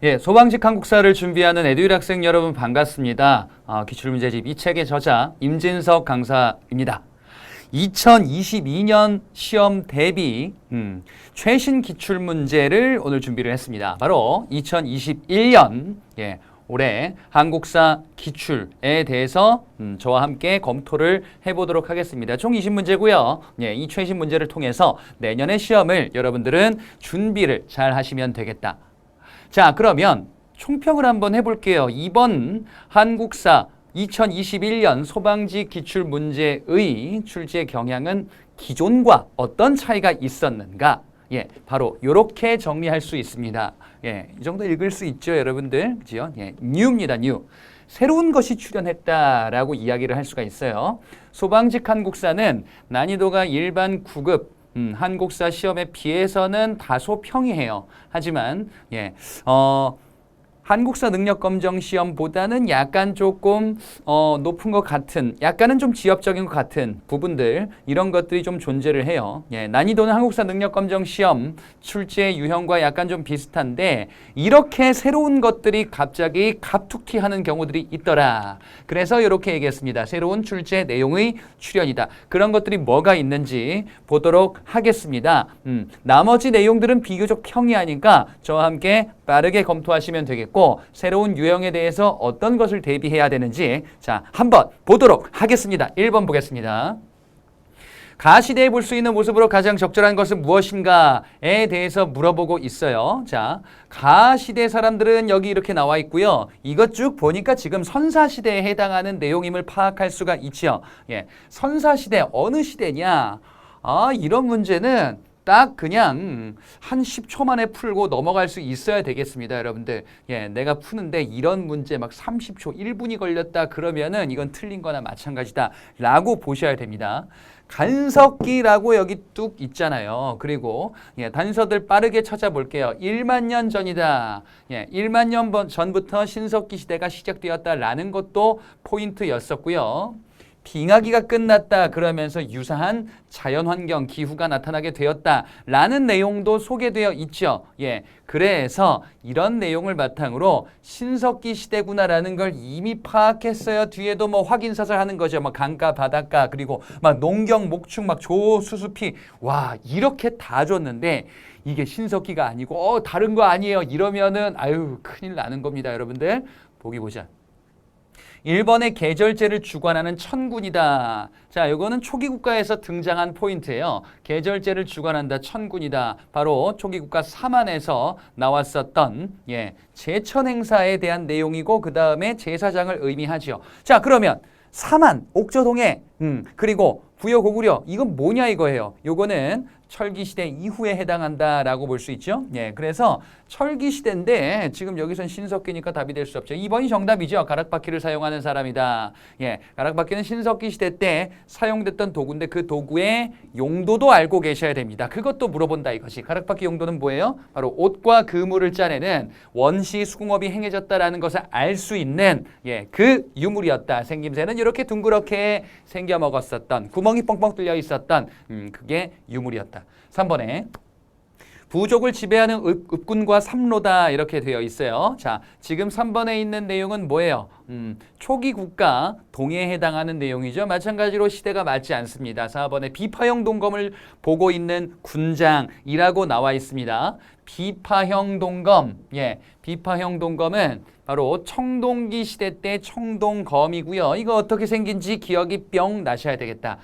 예, 소방직 한국사를 준비하는 에듀윌 학생 여러분 반갑습니다. 기출문제집 이 책의 저자 임진석 강사입니다. 2022년 시험 대비 최신 기출문제를 오늘 준비를 했습니다. 바로 2021년 올해 한국사 기출에 대해서 저와 함께 검토를 해보도록 하겠습니다. 총 20문제고요. 이 최신 문제를 통해서 내년의 시험을 여러분들은 준비를 잘 하시면 되겠다. 자, 그러면 총평을 한번 해볼게요. 이번 한국사 2021년 소방직 기출문제의 출제 경향은 기존과 어떤 차이가 있었는가? 바로 이렇게 정리할 수 있습니다. 이 정도 읽을 수 있죠, 여러분들? 그죠? new입니다, new. 새로운 것이 출현했다라고 이야기를 할 수가 있어요. 소방직 한국사는 난이도가 일반 9급 한국사 시험에 비해서는 다소 평이해요. 하지만 한국사 능력검정 시험보다는 약간 조금 높은 것 같은, 약간은 좀 지엽적인 것 같은 부분들, 이런 것들이 좀 존재를 해요. 난이도는 한국사 능력검정 시험 출제 유형과 약간 좀 비슷한데 이렇게 새로운 것들이 갑자기 갑툭튀하는 경우들이 있더라. 그래서 이렇게 얘기했습니다. 새로운 출제 내용의 출현이다. 그런 것들이 뭐가 있는지 보도록 하겠습니다. 나머지 내용들은 비교적 평이하니까 저와 함께 빠르게 검토하시면 되겠고, 새로운 유형에 대해서 어떤 것을 대비해야 되는지 자, 한번 보도록 하겠습니다. 1번 보겠습니다. 가시대에 볼 수 있는 모습으로 가장 적절한 것은 무엇인가에 대해서 물어보고 있어요. 자, 가시대 사람들은 여기 이렇게 나와 있고요. 이것 쭉 보니까 지금 선사시대에 해당하는 내용임을 파악할 수가 있죠. 선사시대 어느 시대냐? 이런 문제는 딱 그냥 한 10초 만에 풀고 넘어갈 수 있어야 되겠습니다, 여러분들. 내가 푸는데 이런 문제 막 30초, 1분이 걸렸다 그러면은 이건 틀린 거나 마찬가지다 라고 보셔야 됩니다. 간석기라고 여기 뚝 있잖아요. 그리고 단서들 빠르게 찾아볼게요. 1만 년 전이다. 1만 년 전부터 신석기 시대가 시작되었다라는 것도 포인트였었고요. 빙하기가 끝났다 그러면서 유사한 자연환경, 기후가 나타나게 되었다라는 내용도 소개되어 있죠. 그래서 이런 내용을 바탕으로 신석기 시대구나라는 걸 이미 파악했어요. 뒤에도 뭐 확인사설 하는 거죠. 뭐 강가, 바닷가, 그리고 막 농경, 목축, 막 조, 수수피. 와, 이렇게 다 줬는데 이게 신석기가 아니고 다른 거 아니에요. 이러면은 아유, 큰일 나는 겁니다, 여러분들. 보기 보자. 1번의 계절제를 주관하는 천군이다. 자, 이거는 초기국가에서 등장한 포인트예요. 계절제를 주관한다, 천군이다. 바로 초기국가 사만에서 나왔었던 제천 행사에 대한 내용이고 그 다음에 제사장을 의미하죠. 자, 그러면 사만, 옥저동해, 그리고 부여 고구려, 이건 뭐냐 이거예요. 요거는 철기시대 이후에 해당한다라고 볼 수 있죠. 그래서 철기시대인데 지금 여기선 신석기니까 답이 될 수 없죠. 2번이 정답이죠. 가락바퀴를 사용하는 사람이다. 가락바퀴는 신석기 시대 때 사용됐던 도구인데 그 도구의 용도도 알고 계셔야 됩니다. 그것도 물어본다 이것이. 가락바퀴 용도는 뭐예요? 바로 옷과 그물을 짜내는 원시 수공업이 행해졌다라는 것을 알 수 있는 그 유물이었다. 생김새는 이렇게 둥그렇게 생겨 먹었었던, 구멍이 뻥뻥 뚫려 있었던 그게 유물이었다. 3번에 부족을 지배하는 읍군과 삼로다 이렇게 되어 있어요. 자, 지금 3번에 있는 내용은 뭐예요? 초기 국가 동해에 해당하는 내용이죠. 마찬가지로 시대가 맞지 않습니다. 4번에 비파형 동검을 보고 있는 군장이라고 나와 있습니다. 비파형 동검, 비파형 동검은 바로 청동기 시대 때 청동검이고요. 이거 어떻게 생긴지 기억이 뿅 나셔야 되겠다.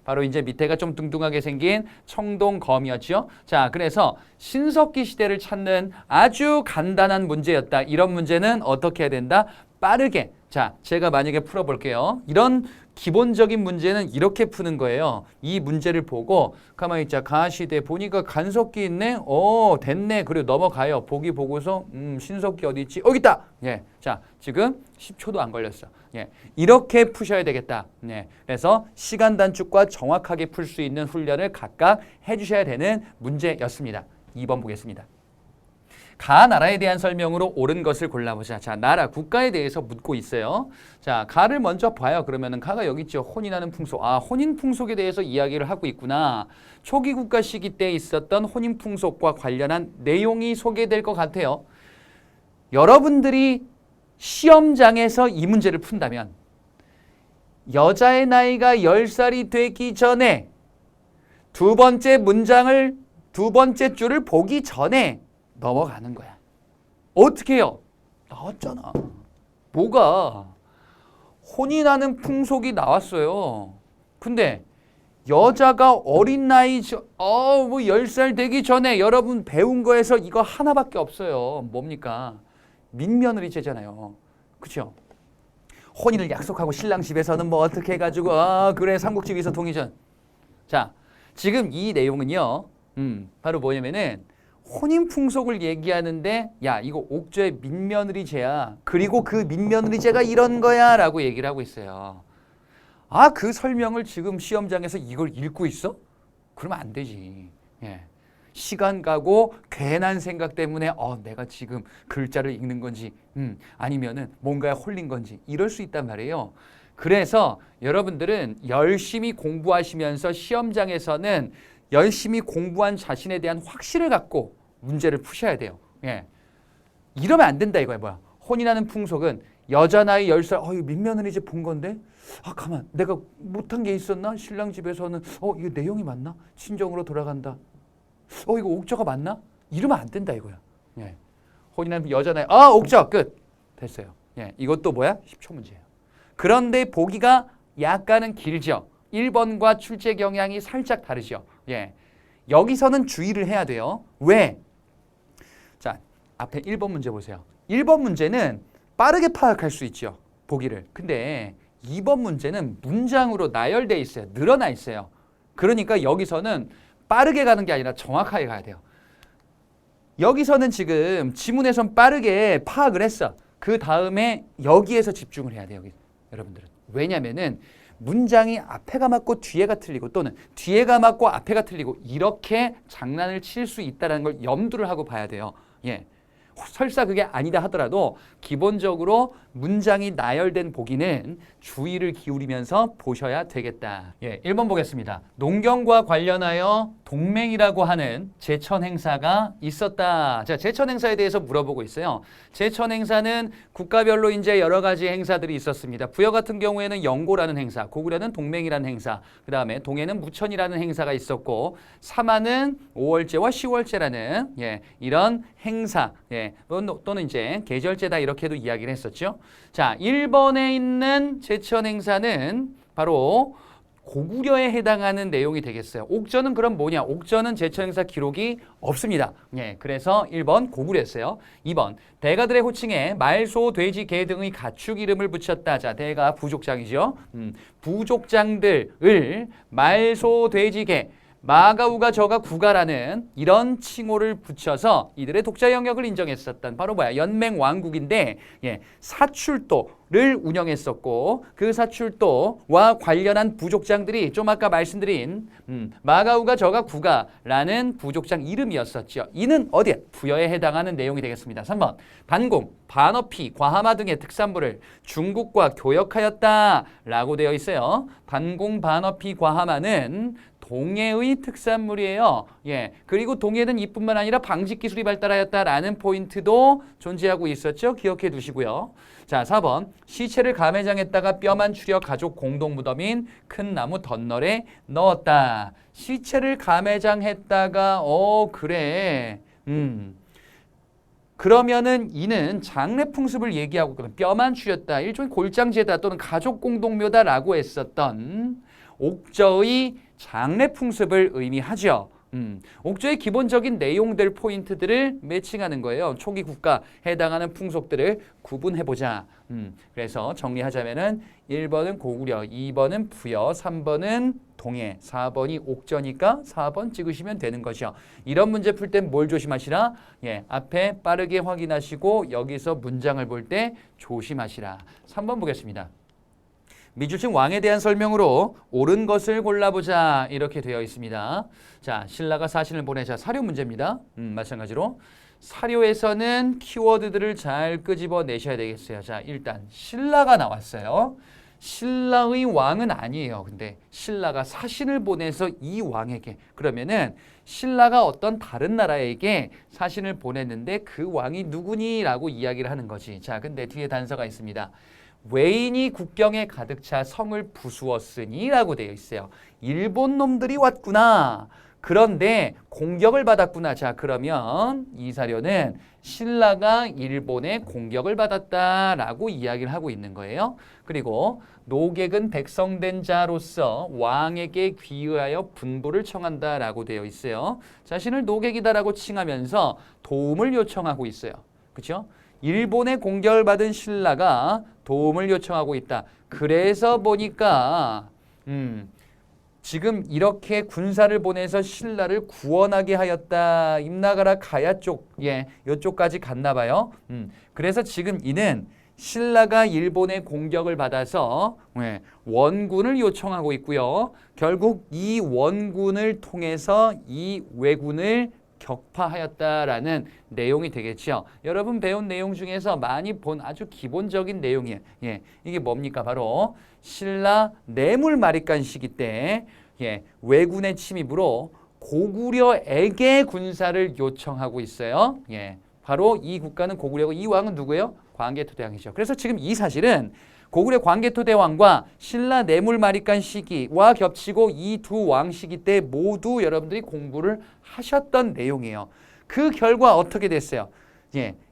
바로 이제 밑에가 좀 둥둥하게 생긴 청동검이었죠. 자, 그래서 신석기 시대를 찾는 아주 간단한 문제였다. 이런 문제는 어떻게 해야 된다? 빠르게. 자, 제가 만약에 풀어볼게요. 이런 기본적인 문제는 이렇게 푸는 거예요. 이 문제를 보고 가만히 있자. 가시대 보니까 간석기 있네. 됐네. 그리고 넘어가요. 보기 보고서 신석기 어디 있지? 여기 있다. 자, 지금 10초도 안 걸렸어. 이렇게 푸셔야 되겠다. 그래서 시간 단축과 정확하게 풀 수 있는 훈련을 각각 해주셔야 되는 문제였습니다. 2번 보겠습니다. 가 나라에 대한 설명으로 옳은 것을 골라보자. 자, 나라, 국가에 대해서 묻고 있어요. 자, 가를 먼저 봐요. 그러면은 가가 여기 있죠. 혼인하는 풍속. 혼인 풍속에 대해서 이야기를 하고 있구나. 초기 국가 시기 때 있었던 혼인 풍속과 관련한 내용이 소개될 것 같아요. 여러분들이 시험장에서 이 문제를 푼다면 여자의 나이가 10살이 되기 전에 두 번째 문장을 두 번째 줄을 보기 전에 넘어가는 거야. 어떻게 해요? 나왔잖아. 뭐가? 혼이 나는 풍속이 나왔어요. 근데 여자가 어린 나이, 뭐 10살 되기 전에 여러분 배운 거에서 이거 하나밖에 없어요. 뭡니까? 민며느리죄잖아요. 그렇죠? 혼인을 약속하고 신랑 집에서는 뭐 어떻게 해가지고 그래 삼국지 위서 통일전. 자, 지금 이 내용은요. 바로 뭐냐면은 혼인 풍속을 얘기하는데 야 이거 옥조의 민며느리죄야. 그리고 그 민며느리죄가 이런 거야 라고 얘기를 하고 있어요. 그 설명을 지금 시험장에서 이걸 읽고 있어? 그러면 안 되지. 예. 시간 가고 괜한 생각 때문에 내가 지금 글자를 읽는 건지 아니면은 뭔가에 홀린 건지 이럴 수 있단 말이에요. 그래서 여러분들은 열심히 공부하시면서 시험장에서는 열심히 공부한 자신에 대한 확신을 갖고 문제를 푸셔야 돼요. 예. 이러면 안 된다 이거야. 뭐야? 혼인하는 풍속은 여자 나이 10살 이거 민며느리죄 본 건데 가만 내가 못한 게 있었나? 신랑 집에서는 이거 내용이 맞나? 친정으로 돌아간다. 이거 옥저가 맞나? 이러면 안 된다 이거야. 예. 혼인하는 여자 나이 옥저 끝. 됐어요. 예. 이것도 뭐야? 10초 문제예요. 그런데 보기가 약간은 길죠. 1번과 출제 경향이 살짝 다르죠. 예. 여기서는 주의를 해야 돼요. 왜? 자, 앞에 1번 문제 보세요. 1번 문제는 빠르게 파악할 수 있죠. 보기를. 근데 2번 문제는 문장으로 나열되어 있어요. 늘어나 있어요. 그러니까 여기서는 빠르게 가는 게 아니라 정확하게 가야 돼요. 여기서는 지금 지문에선 빠르게 파악을 했어. 그 다음에 여기에서 집중을 해야 돼요. 여기. 여러분들은. 왜냐면은 문장이 앞에가 맞고 뒤에가 틀리고 또는 뒤에가 맞고 앞에가 틀리고 이렇게 장난을 칠 수 있다는 걸 염두를 하고 봐야 돼요. 예. 설사 그게 아니다 하더라도 기본적으로 문장이 나열된 보기는 주의를 기울이면서 보셔야 되겠다. 예, 1번 보겠습니다. 농경과 관련하여 동맹이라고 하는 제천 행사가 있었다. 자, 제천 행사에 대해서 물어보고 있어요. 제천 행사는 국가별로 이제 여러 가지 행사들이 있었습니다. 부여 같은 경우에는 영고라는 행사, 고구려는 동맹이라는 행사, 그 다음에 동해는 무천이라는 행사가 있었고, 사마는 5월제와 10월제라는 이런 행사, 또는 이제 계절제다 이렇게도 이야기를 했었죠. 자, 1번에 있는 제천 행사는 바로 고구려에 해당하는 내용이 되겠어요. 옥저는 그럼 뭐냐? 옥저는 제천 행사 기록이 없습니다. 그래서 1번 고구려였어요. 2번 대가들의 호칭에 말, 소, 돼지, 개 등의 가축 이름을 붙였다. 자, 대가 부족장이죠. 부족장들을 말, 소, 돼지, 개 마가, 우가, 저가, 구가라는 이런 칭호를 붙여서 이들의 독자 영역을 인정했었던 바로 뭐야? 연맹 왕국인데 사출도를 운영했었고 그 사출도와 관련한 부족장들이 좀 아까 말씀드린 마가, 우가, 저가, 구가라는 부족장 이름이었었죠. 이는 어디에? 부여에 해당하는 내용이 되겠습니다. 3번 반공, 반어피, 과하마 등의 특산물을 중국과 교역하였다라고 되어 있어요. 반공, 반어피, 과하마는 동해의 특산물이에요. 그리고 동해는 이뿐만 아니라 방직 기술이 발달하였다라는 포인트도 존재하고 있었죠. 기억해 두시고요. 자, 4번 시체를 가매장했다가 뼈만 추려 가족 공동 무덤인 큰 나무 덧널에 넣었다. 시체를 가매장했다가 그래. 그러면은 이는 장례 풍습을 얘기하고 뼈만 추렸다. 일종의 골장제다 또는 가족 공동묘다라고 했었던 옥저의 장례 풍습을 의미하죠. 옥저의 기본적인 내용들 포인트들을 매칭하는 거예요. 초기 국가 해당하는 풍속들을 구분해보자. 그래서 정리하자면은 1번은 고구려, 2번은 부여, 3번은 동해, 4번이 옥저니까 4번 찍으시면 되는 거죠. 이런 문제 풀 땐 뭘 조심하시라? 앞에 빠르게 확인하시고 여기서 문장을 볼 때 조심하시라. 3번 보겠습니다. 미주층 왕에 대한 설명으로 옳은 것을 골라보자 이렇게 되어 있습니다. 자, 신라가 사신을 보내자 사료 문제입니다. 마찬가지로 사료에서는 키워드들을 잘 끄집어 내셔야 되겠어요. 자, 일단 신라가 나왔어요. 신라의 왕은 아니에요. 근데 신라가 사신을 보내서 이 왕에게, 그러면은 신라가 어떤 다른 나라에게 사신을 보냈는데 그 왕이 누구니? 라고 이야기를 하는 거지. 자, 근데 뒤에 단서가 있습니다. 외인이 국경에 가득 차 성을 부수었으니 라고 되어 있어요. 일본 놈들이 왔구나. 그런데 공격을 받았구나. 자, 그러면 이 사료는 신라가 일본의 공격을 받았다라고 이야기를 하고 있는 거예요. 그리고 노객은 백성된 자로서 왕에게 귀의하여 분부를 청한다라고 되어 있어요. 자신을 노객이다라고 칭하면서 도움을 요청하고 있어요. 그렇죠? 일본의 공격을 받은 신라가 도움을 요청하고 있다. 그래서 보니까 지금 이렇게 군사를 보내서 신라를 구원하게 하였다. 임나가라 가야 쪽, 이쪽까지 갔나 봐요. 그래서 지금 이는 신라가 일본의 공격을 받아서 원군을 요청하고 있고요. 결국 이 원군을 통해서 이 왜군을 격파하였다라는 내용이 되겠죠. 여러분 배운 내용 중에서 많이 본 아주 기본적인 내용이에요. 이게 뭡니까? 바로 신라 내물마리간 시기 때 왜군의 침입으로 고구려에게 군사를 요청하고 있어요. 바로 이 국가는 고구려고 이 왕은 누구예요? 광개토대왕이죠. 그래서 지금 이 사실은 고구려 광개토대왕과 신라 내물마리간 시기와 겹치고 이 두 왕 시기 때 모두 여러분들이 공부를 하셨던 내용이에요. 그 결과 어떻게 됐어요?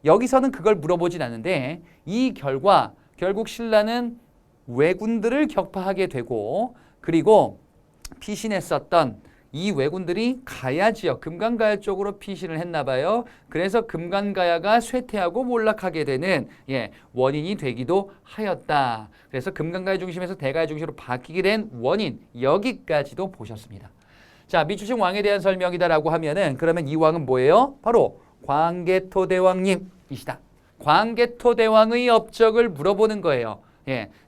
여기서는 그걸 물어보진 않는데 이 결과 결국 신라는 왜군들을 격파하게 되고 그리고 피신했었던 이 왜군들이 가야 지역, 금강가야 쪽으로 피신을 했나 봐요. 그래서 금강가야가 쇠퇴하고 몰락하게 되는 원인이 되기도 하였다. 그래서 금강가야 중심에서 대가야 중심으로 바뀌게 된 원인, 여기까지도 보셨습니다. 자, 미추신 왕에 대한 설명이다라고 하면은 그러면 이 왕은 뭐예요? 바로 광개토대왕님이시다. 광개토대왕의 업적을 물어보는 거예요.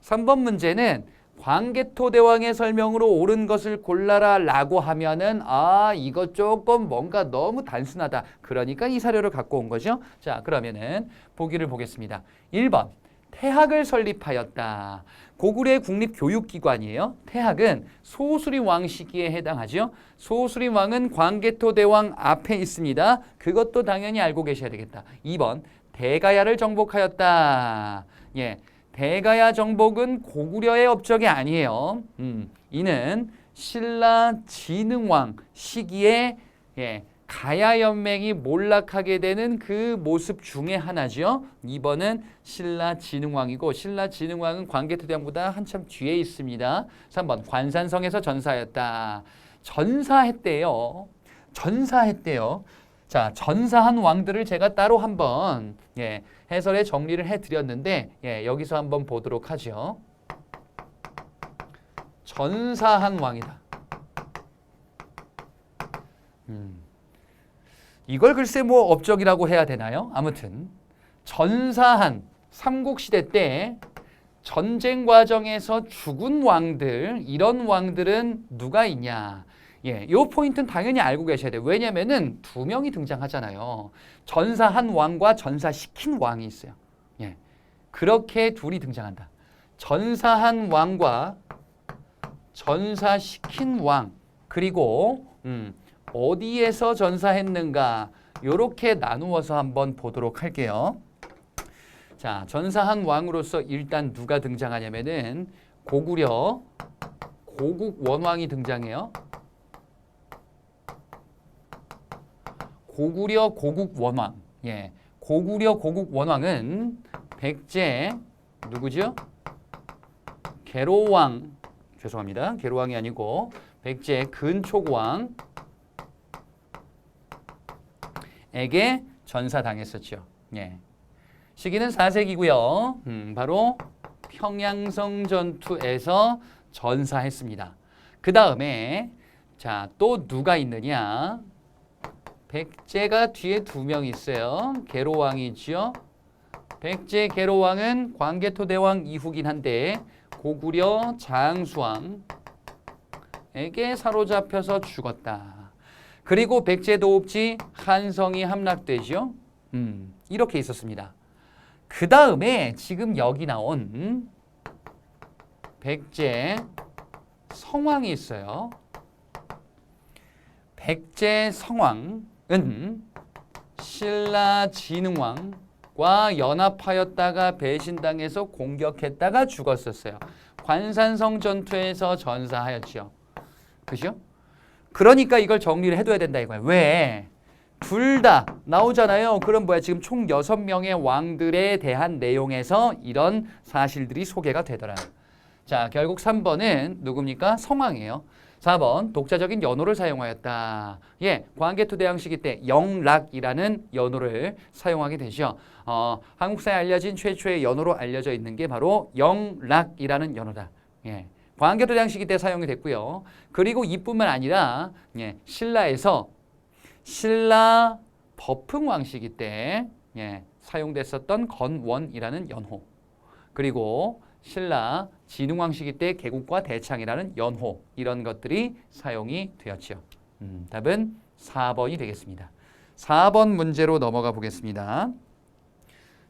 3번 문제는 광개토대왕의 설명으로 옳은 것을 골라라 라고 하면은 이거 조금 뭔가 너무 단순하다. 그러니까 이 사료를 갖고 온 거죠. 자, 그러면은 보기를 보겠습니다. 1번 태학을 설립하였다. 고구려의 국립교육기관이에요. 태학은 소수리 왕 시기에 해당하죠. 소수리 왕은 광개토대왕 앞에 있습니다. 그것도 당연히 알고 계셔야 되겠다. 2번 대가야를 정복하였다. 대가야 정복은 고구려의 업적이 아니에요. 이는 신라 진흥왕 시기에 가야 연맹이 몰락하게 되는 그 모습 중에 하나죠. 2번은 신라 진흥왕이고 신라 진흥왕은 광개토대왕보다 한참 뒤에 있습니다. 3번 관산성에서 전사하였다. 전사했대요. 자, 전사한 왕들을 제가 따로 한번 해설에 정리를 해드렸는데 여기서 한번 보도록 하죠. 전사한 왕이다. 이걸 글쎄 뭐 업적이라고 해야 되나요? 아무튼 전사한 삼국시대 때 전쟁 과정에서 죽은 왕들, 이런 왕들은 누가 있냐? 요 포인트는 당연히 알고 계셔야 돼요. 왜냐면은 두 명이 등장하잖아요. 전사한 왕과 전사시킨 왕이 있어요. 그렇게 둘이 등장한다. 전사한 왕과 전사시킨 왕, 그리고 어디에서 전사했는가, 요렇게 나누어서 한번 보도록 할게요. 자, 전사한 왕으로서 일단 누가 등장하냐면은 고구려 고국 원왕이 등장해요. 고구려 고국 원왕. 고구려 고국 원왕은 백제 누구죠? 계로왕. 죄송합니다. 계로왕이 아니고 백제 근촉왕에게 전사당했었죠. 시기는 4세기고요. 바로 평양성 전투에서 전사했습니다. 그 다음에 자, 또 누가 있느냐? 백제가 뒤에 두 명 있어요. 계로왕이죠. 백제 계로왕은 광개토대왕 이후긴 한데 고구려 장수왕에게 사로잡혀서 죽었다. 그리고 백제 도읍지 한성이 함락되죠. 이렇게 있었습니다. 그 다음에 지금 여기 나온 백제 성왕이 있어요. 백제 성왕은 신라 진흥왕과 연합하였다가 배신당해서 공격했다가 죽었었어요. 관산성 전투에서 전사하였지요. 그죠? 그러니까 이걸 정리를 해둬야 된다 이거예요. 왜? 둘 다 나오잖아요. 그럼 뭐야? 지금 총 6명의 왕들에 대한 내용에서 이런 사실들이 소개가 되더라. 자, 결국 3번은 누굽니까? 성왕이에요. 4번 독자적인 연호를 사용하였다. 예, 광개토대왕 시기 때 영락이라는 연호를 사용하게 되죠. 한국사에 알려진 최초의 연호로 알려져 있는 게 바로 영락이라는 연호다. 예, 광개토대왕 시기 때 사용이 됐고요. 그리고 이뿐만 아니라 예, 신라에서 신라 법흥왕 시기 때 예, 사용됐었던 건원이라는 연호, 그리고 신라 진흥왕 시기 때 개국과 대창이라는 연호, 이런 것들이 사용이 되었죠. 답은 4번이 되겠습니다. 4번 문제로 넘어가 보겠습니다.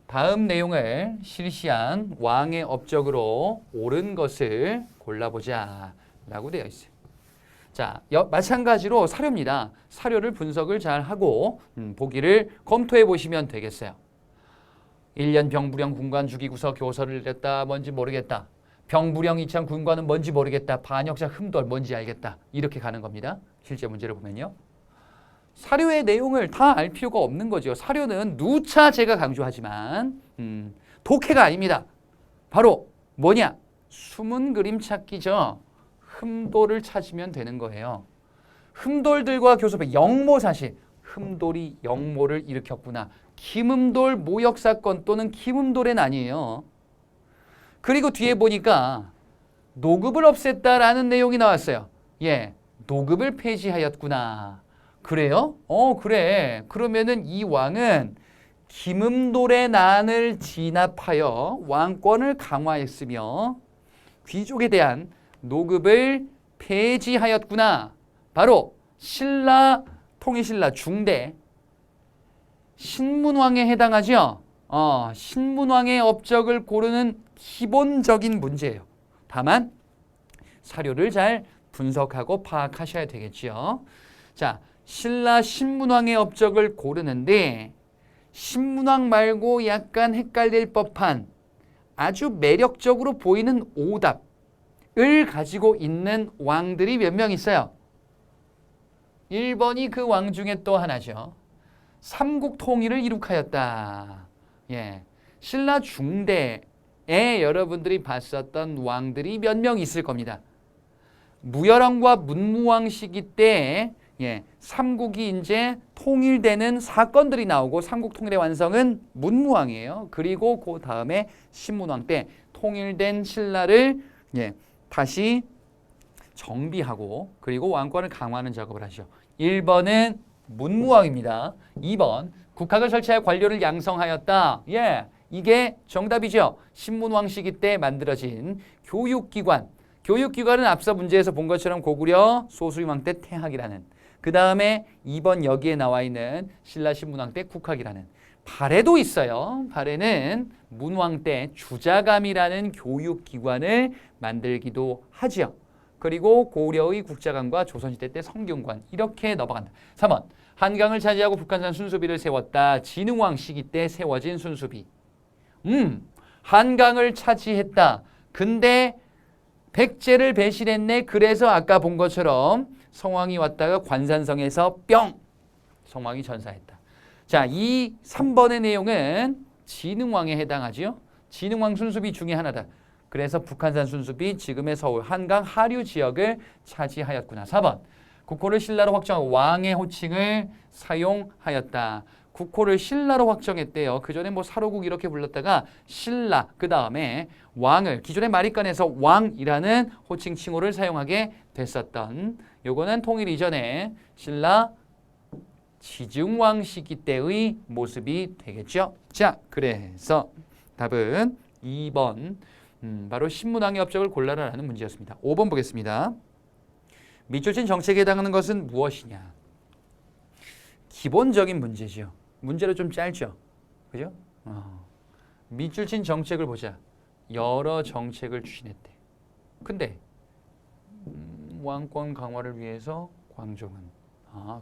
다음 내용을 실시한 왕의 업적으로 옳은 것을 골라보자 라고 되어 있어요. 자, 마찬가지로 사료입니다. 사료를 분석을 잘 하고 보기를 검토해 보시면 되겠어요. 1년 병부령 군관 죽이고서 교서를 내렸다. 뭔지 모르겠다. 병부령 이창 군관은 뭔지 모르겠다. 반역자 흠돌 뭔지 알겠다. 이렇게 가는 겁니다. 실제 문제를 보면요. 사료의 내용을 다 알 필요가 없는 거죠. 사료는 누차 제가 강조하지만 독해가 아닙니다. 바로 뭐냐? 숨은 그림 찾기죠. 흠돌을 찾으면 되는 거예요. 흠돌들과 교섭의 영모사실, 흠돌이 영모를 일으켰구나. 김흠돌 모욕사건 또는 김흠돌은 아니에요. 그리고 뒤에 보니까 노급을 없앴다라는 내용이 나왔어요. 예, 노급을 폐지하였구나. 그래요? 그래. 그러면은 이 왕은 김흠돌의 난을 진압하여 왕권을 강화했으며 귀족에 대한 노급을 폐지하였구나. 바로 신라 통일신라 중대 신문왕에 해당하죠. 신문왕의 업적을 고르는 기본적인 문제예요. 다만 사료를 잘 분석하고 파악하셔야 되겠죠. 자, 신라 신문왕의 업적을 고르는데 신문왕 말고 약간 헷갈릴 법한 아주 매력적으로 보이는 오답을 가지고 있는 왕들이 몇 명 있어요. 1번이 그 왕 중에 또 하나죠. 삼국 통일을 이룩하였다. 예, 신라 중대에 여러분들이 봤었던 왕들이 몇 명 있을 겁니다. 무열왕과 문무왕 시기 때 예, 삼국이 이제 통일되는 사건들이 나오고 삼국 통일의 완성은 문무왕이에요. 그리고 그 다음에 신문왕 때 통일된 신라를 예, 다시 정비하고 그리고 왕권을 강화하는 작업을 하죠. 1번은 문무왕입니다. 2번 국학을 설치하여 관료를 양성하였다. 예, 이게 정답이죠. 신문왕 시기 때 만들어진 교육기관. 교육기관은 앞서 문제에서 본 것처럼 고구려 소수림왕 때 태학이라는, 그 다음에 2번 여기에 나와 있는 신라 신문왕 때 국학이라는, 발해도 있어요. 발해는 문왕 때 주자감이라는 교육기관을 만들기도 하죠. 그리고 고려의 국자감과 조선시대 때 성균관, 이렇게 넘어간다. 3번 한강을 차지하고 북한산 순수비를 세웠다. 진흥왕 시기 때 세워진 순수비. 한강을 차지했다. 근데 백제를 배신했네. 그래서 아까 본 것처럼 성왕이 왔다가 관산성에서 뿅! 성왕이 전사했다. 자, 이 3번의 내용은 진흥왕에 해당하죠. 진흥왕 순수비 중에 하나다. 그래서 북한산 순수비, 지금의 서울, 한강 하류 지역을 차지하였구나. 4번 국호를 신라로 확정하고 왕의 호칭을 사용하였다. 국호를 신라로 확정했대요. 그 전에 뭐 사로국 이렇게 불렀다가 신라, 그 다음에 왕을 기존의 마리간에서 왕이라는 호칭 칭호를 사용하게 됐었던, 요거는 통일 이전에 신라 지증왕 시기 때의 모습이 되겠죠. 자, 그래서 답은 2번 바로 신문왕의 업적을 골라라라는 문제였습니다. 5번 보겠습니다. 밑줄친 정책에 해당하는 것은 무엇이냐? 기본적인 문제죠. 문제로 좀 짧죠. 그죠? 밑줄친 정책을 보자. 여러 정책을 추진했대. 근데 왕권 강화를 위해서 광종은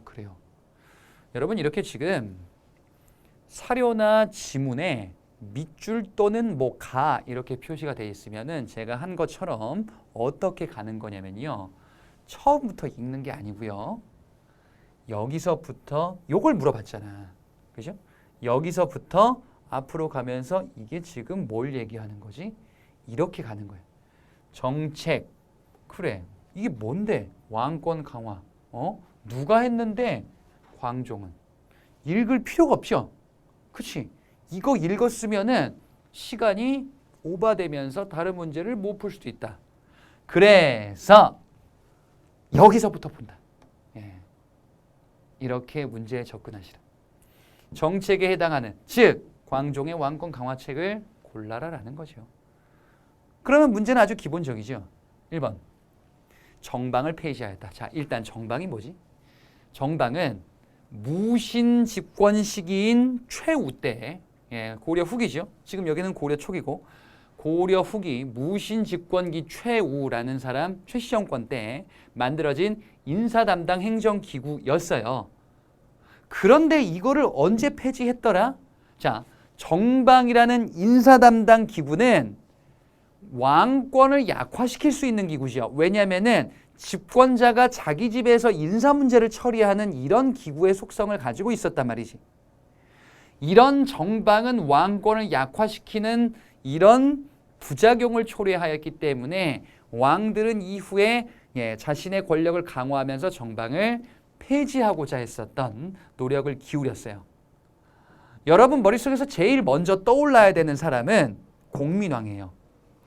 그래요. 여러분 이렇게 지금 사료나 지문에 밑줄 또는 뭐 가 이렇게 표시가 되어 있으면은 제가 한 것처럼 어떻게 가는 거냐면요. 처음부터 읽는 게 아니고요. 여기서부터 요걸 물어봤잖아. 그죠? 여기서부터 앞으로 가면서 이게 지금 뭘 얘기하는 거지? 이렇게 가는 거예요. 정책. 그래. 이게 뭔데? 왕권 강화. 누가 했는데? 광종은. 읽을 필요가 없죠. 그치? 이거 읽었으면은 시간이 오버되면서 다른 문제를 못 풀 수도 있다. 그래서 여기서부터 본다. 예. 이렇게 문제에 접근하시라. 정책에 해당하는, 즉 광종의 왕권 강화책을 골라라라는 거죠. 그러면 문제는 아주 기본적이죠. 1번. 정방을 폐지하였다. 자, 일단 정방이 뭐지? 정방은 무신 집권 시기인 최우 때, 고려 후기죠. 지금 여기는 고려 초기고 고려 후기 무신 집권기 최우라는 사람 최씨 정권 때 만들어진 인사 담당 행정기구였어요. 그런데 이거를 언제 폐지했더라? 자, 정방이라는 인사 담당 기구는 왕권을 약화시킬 수 있는 기구죠. 왜냐하면은 집권자가 자기 집에서 인사 문제를 처리하는 이런 기구의 속성을 가지고 있었단 말이지. 이런 정방은 왕권을 약화시키는 이런 부작용을 초래하였기 때문에 왕들은 이후에 자신의 권력을 강화하면서 정방을 폐지하고자 했었던 노력을 기울였어요. 여러분 머릿속에서 제일 먼저 떠올라야 되는 사람은 공민왕이에요.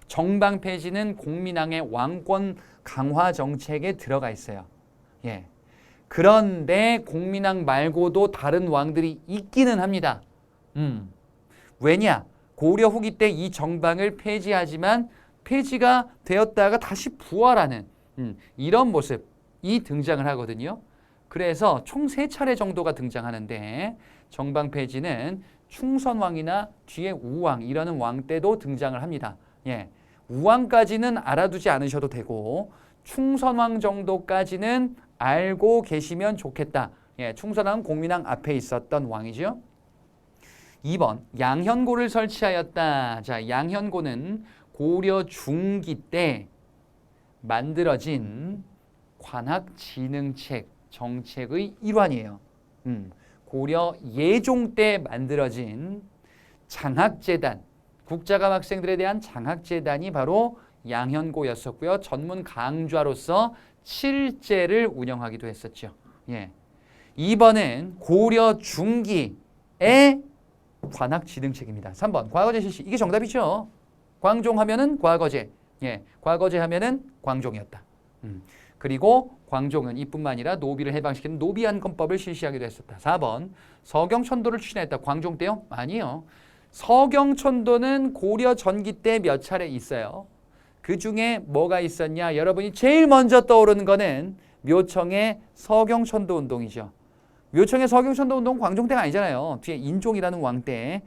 정방 폐지는 공민왕의 왕권 강화 정책에 들어가 있어요. 그런데 공민왕 말고도 다른 왕들이 있기는 합니다. 왜냐? 고려 후기 때 이 정방을 폐지하지만 폐지가 되었다가 다시 부활하는 이런 모습이 등장을 하거든요. 그래서 총 3차례 정도가 등장하는데 정방 폐지는 충선왕이나 뒤에 우왕 이라는 왕 때도 등장을 합니다. 우왕까지는 알아두지 않으셔도 되고 충선왕 정도까지는 알고 계시면 좋겠다. 충선왕은 공민왕 앞에 있었던 왕이죠. 2번 양현고를 설치하였다. 자, 양현고는 고려 중기 때 만들어진 관학진흥책 정책의 일환이에요. 고려 예종 때 만들어진 장학재단, 국자감 학생들에 대한 장학재단이 바로 양현고였었고요. 전문 강좌로서 7제를 운영하기도 했었죠. 2번은 고려 중기의 관학진흥책입니다. 3번 과거제 실시. 이게 정답이죠. 광종 하면은 과거제. 과거제 하면은 광종이었다. 그리고 광종은 이뿐만 아니라 노비를 해방시키는 노비안건법을 실시하기도 했었다. 4번 서경천도를 추진했다. 광종 때요? 아니요. 서경천도는 고려 전기 때 몇 차례 있어요. 그 중에 뭐가 있었냐? 여러분이 제일 먼저 떠오르는 거는 묘청의 서경천도 운동이죠. 묘청의 서경천도 운동은 광종 때가 아니잖아요. 뒤에 인종이라는 왕 때,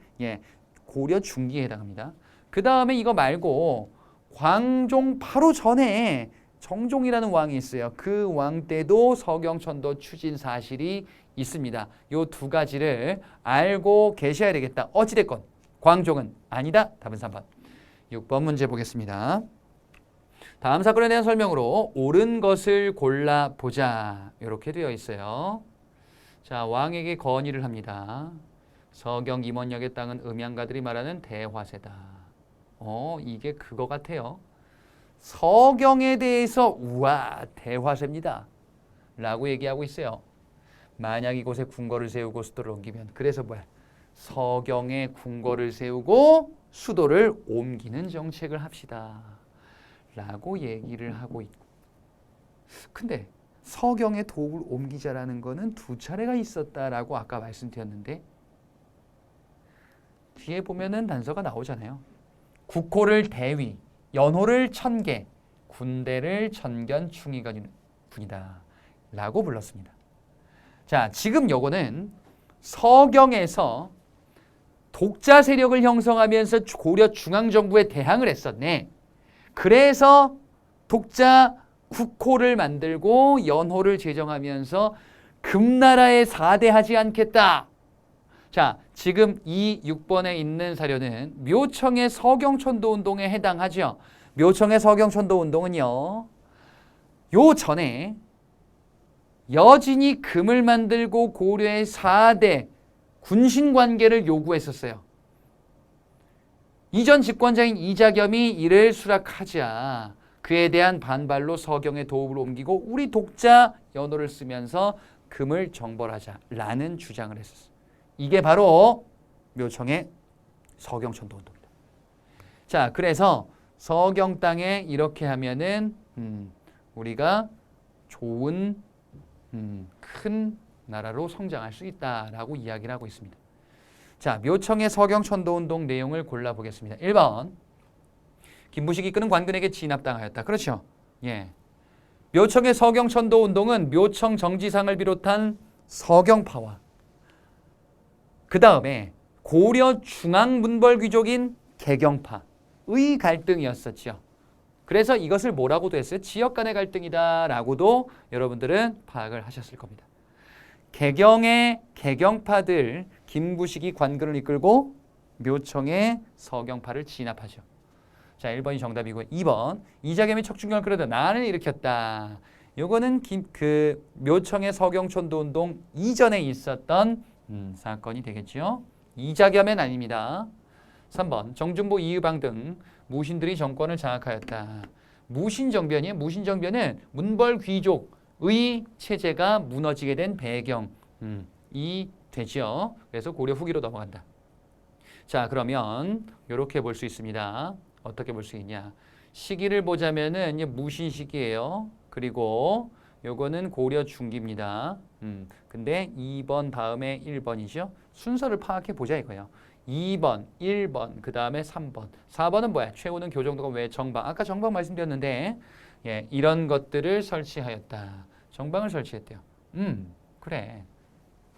고려 중기에 해당합니다. 그 다음에 이거 말고 광종 바로 전에 정종이라는 왕이 있어요. 그 왕 때도 서경천도 추진 사실이 있습니다. 요 두 가지를 알고 계셔야 되겠다. 어찌됐건 광종은 아니다. 답은 3번. 6번 문제 보겠습니다. 다음 사건에 대한 설명으로 옳은 것을 골라보자. 이렇게 되어 있어요. 자, 왕에게 건의를 합니다. 서경 임원역의 땅은 음양가들이 말하는 대화세다. 이게 그거 같아요. 서경에 대해서 우와 대화세입니다 라고 얘기하고 있어요. 만약 이곳에 궁궐을 세우고 수도를 옮기면, 그래서 뭐야? 서경에 궁궐을 세우고 수도를 옮기는 정책을 합시다 라고 얘기를 하고 있고, 근데 서경에 도읍을 옮기자라는 거는 2차례가 있었다라고 아까 말씀드렸는데 뒤에 보면은 단서가 나오잖아요. 국호를 대위, 연호를 천계, 군대를 전견 충의군이다 라고 불렀습니다. 자, 지금 요거는 서경에서 독자 세력을 형성하면서 고려 중앙정부에 대항을 했었네. 그래서 독자 국호를 만들고 연호를 제정하면서 금나라에 사대하지 않겠다. 자, 지금 이 6번에 있는 사료는 묘청의 서경천도운동에 해당하죠. 묘청의 서경천도운동은요. 요 전에 여진이 금을 만들고 고려의 4대 군신관계를 요구했었어요. 이전 집권자인 이자겸이 이를 수락하자 그에 대한 반발로 서경의 도읍을 옮기고 우리 독자 연호를 쓰면서 금을 정벌하자라는 주장을 했었어요. 이게 바로 묘청의 서경천도운동입니다. 자, 그래서 서경 땅에 이렇게 하면은 우리가 좋은 큰 나라로 성장할 수 있다라고 이야기를 하고 있습니다. 자, 묘청의 서경천도운동 내용을 골라보겠습니다. 1번, 김부식이 이끄는 관근에게 진압당하였다. 그렇죠? 예. 묘청의 서경천도운동은 묘청 정지상을 비롯한 서경파와 그 다음에 고려 중앙문벌 귀족인 개경파의 갈등이었었죠. 그래서 이것을 뭐라고도 했어요? 지역 간의 갈등이다라고도 여러분들은 파악을 하셨을 겁니다. 개경의 개경파들 김부식이 관근을 이끌고 묘청의 서경파를 진압하죠. 자, 1번이 정답이고 2번 이자겸이 척춘경을 끌어다 난을 일으켰다. 요거는 묘청의 서경천도운동 이전에 있었던 사건이 되겠죠. 이자겸은 아닙니다. 3번 정중보 이의방 등 무신들이 정권을 장악하였다. 무신정변이에요. 무신정변은 문벌 귀족의 체제가 무너지게 된 배경이 되죠. 그래서 고려 후기로 넘어간다. 자, 그러면 이렇게 볼 수 있습니다. 어떻게 볼 수 있냐? 시기를 보자면은 무신 시기예요. 그리고 요거는 고려 중기입니다. 근데 2번 다음에 1번이죠. 순서를 파악해 보자 이거예요. 2번, 1번, 그 다음에 3번. 4번은 뭐야? 최후는 교정도가 왜 정방? 아까 정방 말씀드렸는데 예, 이런 것들을 설치하였다. 정방을 설치했대요. 그래.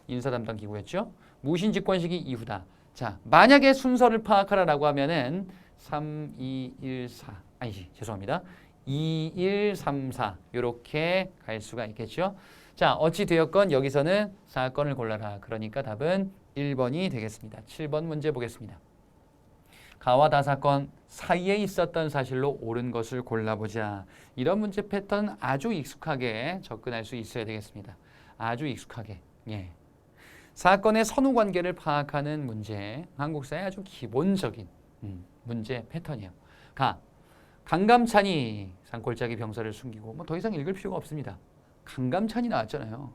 인사 담당 기구였죠. 무신 집권 시기 이후다. 자, 만약에 순서를 파악하라라고 하면은 3, 2, 1, 4. 아니지, 죄송합니다. 2, 1, 3, 4 이렇게 갈 수가 있겠죠. 자, 어찌 되었건 여기서는 사건을 골라라. 그러니까 답은 1번이 되겠습니다. 7번 문제 보겠습니다. 가와 다 사건 사이에 있었던 사실로 옳은 것을 골라보자. 이런 문제 패턴 아주 익숙하게 접근할 수 있어야 되겠습니다. 아주 익숙하게. 예. 사건의 선후 관계를 파악하는 문제, 한국사의 아주 기본적인 문제 패턴이에요. 강감찬이 산골짜기 병사를 숨기고 뭐 더 이상 읽을 필요가 없습니다. 강감찬이 나왔잖아요.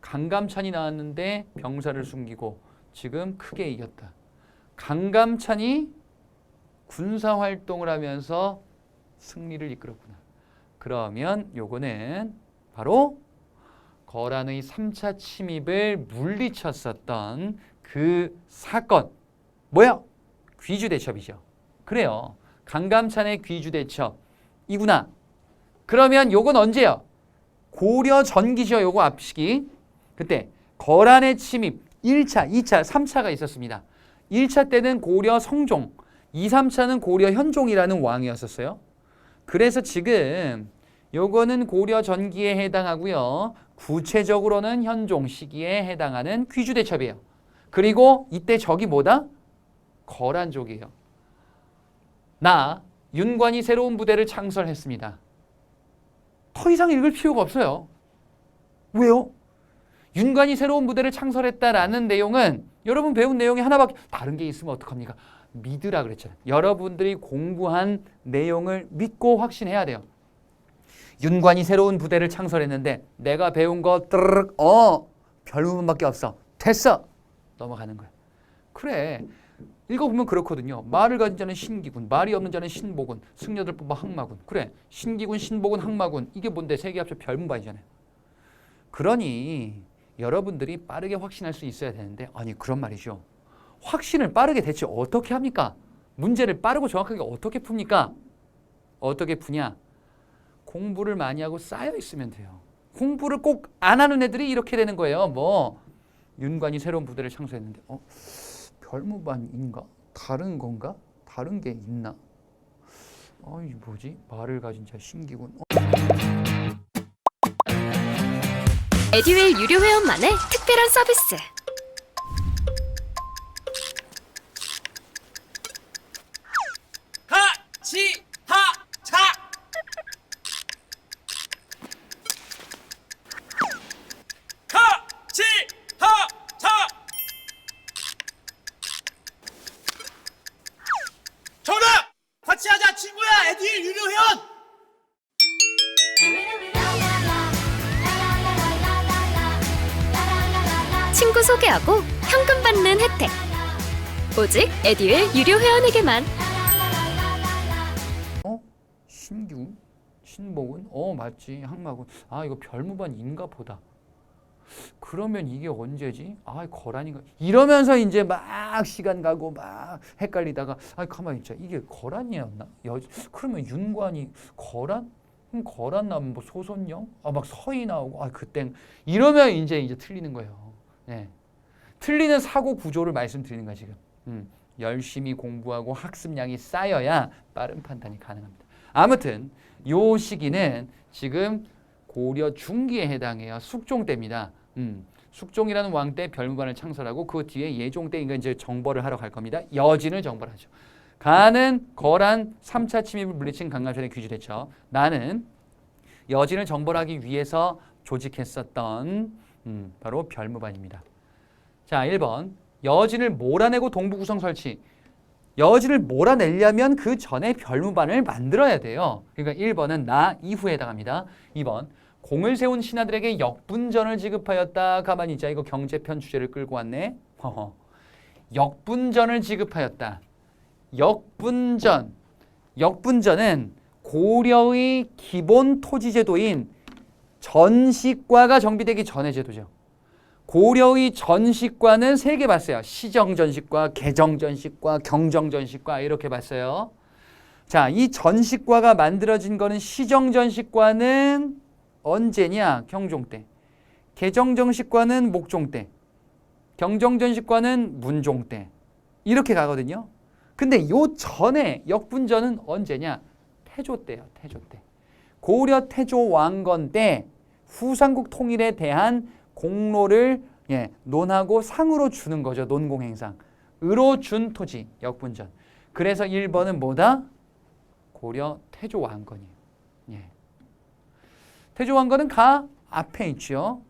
강감찬이 나왔는데 병사를 숨기고 지금 크게 이겼다. 강감찬이 군사활동을 하면서 승리를 이끌었구나. 그러면 요거는 바로 거란의 3차 침입을 물리쳤었던 그 사건. 뭐야? 귀주대첩이죠. 그래요. 강감찬의 귀주대첩이구나. 그러면 요건 언제요? 고려 전기죠. 요거 앞시기. 그때 거란의 침입 1차, 2차, 3차가 있었습니다. 1차 때는 고려 성종, 2, 3차는 고려 현종이라는 왕이었었어요. 그래서 지금 요거는 고려 전기에 해당하고요. 구체적으로는 현종 시기에 해당하는 귀주대첩이에요. 그리고 이때 적이 뭐다? 거란족이에요. 윤관이 새로운 부대를 창설했습니다. 더 이상 읽을 필요가 없어요. 왜요? 윤관이 새로운 부대를 창설했다라는 내용은 여러분 배운 내용이 하나밖에 다른 게 있으면 어떡합니까? 믿으라 그랬잖아요. 여러분들이 공부한 내용을 믿고 확신해야 돼요. 윤관이 새로운 부대를 창설했는데 내가 배운 거 별부분밖에 없어. 됐어. 넘어가는 거야. 그래. 읽어보면 그렇거든요. 말을 가진 자는 신기군, 말이 없는 자는 신보군, 승려들 뽑아 항마군. 그래. 신기군, 신보군, 항마군. 이게 뭔데? 세 개 합쳐 별문반이잖아요. 그러니 여러분들이 빠르게 확신할 수 있어야 되는데 아니 그런 말이죠. 확신을 빠르게 대체 어떻게 합니까? 문제를 빠르고 정확하게 어떻게 풉니까? 어떻게 푸냐? 공부를 많이 하고 쌓여 있으면 돼요. 공부를 꼭 안 하는 애들이 이렇게 되는 거예요. 윤관이 새로운 부대를 창설했는데 별무반인가? 다른 건가? 다른 게 있나? 이 뭐지? 말을 가진 자 신기군. 에듀윌 유료 회원만의 특별한 서비스. 같이 하자. 같이 하자. 정답! 같이 하자 친구야. 에듀윌 유료 회원. 친구 소개하고 현금 받는 혜택. 오직 에듀윌 유료 회원에게만. 신기군? 신복은? 맞지. 항마군. 이거 별무반인가 보다. 그러면 이게 언제지? 거란인가? 이러면서 이제 막 시간 가고 막 헷갈리다가 가만히 있자. 이게 거란이었나? 그러면 윤관이 거란? 거란 나면 뭐 소손령? 막 서희 나오고 그때 이러면 이제 틀리는 거예요. 네. 틀리는 사고 구조를 말씀드리는 거야 지금. 열심히 공부하고 학습량이 쌓여야 빠른 판단이 가능합니다. 아무튼 요 시기는 지금 고려 중기에 해당해요. 숙종 때입니다. 숙종이라는 왕 때 별무반을 창설하고 그 뒤에 예종 때 이제 정벌을 하러 갈 겁니다. 여진을 정벌하죠. 가는 거란 3차 침입을 물리친 강남전에 귀주됐죠. 나는 여진을 정벌하기 위해서 조직했었던 바로 별무반입니다. 자, 1번 여진을 몰아내고 동부구성 설치. 여진을 몰아내려면 그 전에 별무반을 만들어야 돼요. 그러니까 1번은 나 이후에 해당합니다. 2번 공을 세운 신하들에게 역분전을 지급하였다. 가만히 있자. 이거 경제편 주제를 끌고 왔네. 역분전을 지급하였다. 역분전은 고려의 기본 토지제도인 전시과가 정비되기 전의 제도죠. 고려의 전시과는 3개 봤어요. 시정전시과, 개정전시과, 경정전시과 이렇게 봤어요. 자, 이 전시과가 만들어진 거는 시정전시과는 언제냐? 경종 때. 개정전시과는 목종 때. 경정전시과는 문종 때. 이렇게 가거든요. 근데 요 전에 역분전은 언제냐? 태조 때요. 태조 때. 고려 태조 왕건 때 후삼국 통일에 대한 공로를 논하고 상으로 주는 거죠. 논공행상. 으로 준 토지, 역분전. 그래서 1번은 뭐다? 고려 태조 왕건이에요. 태조 왕건은 가 앞에 있죠.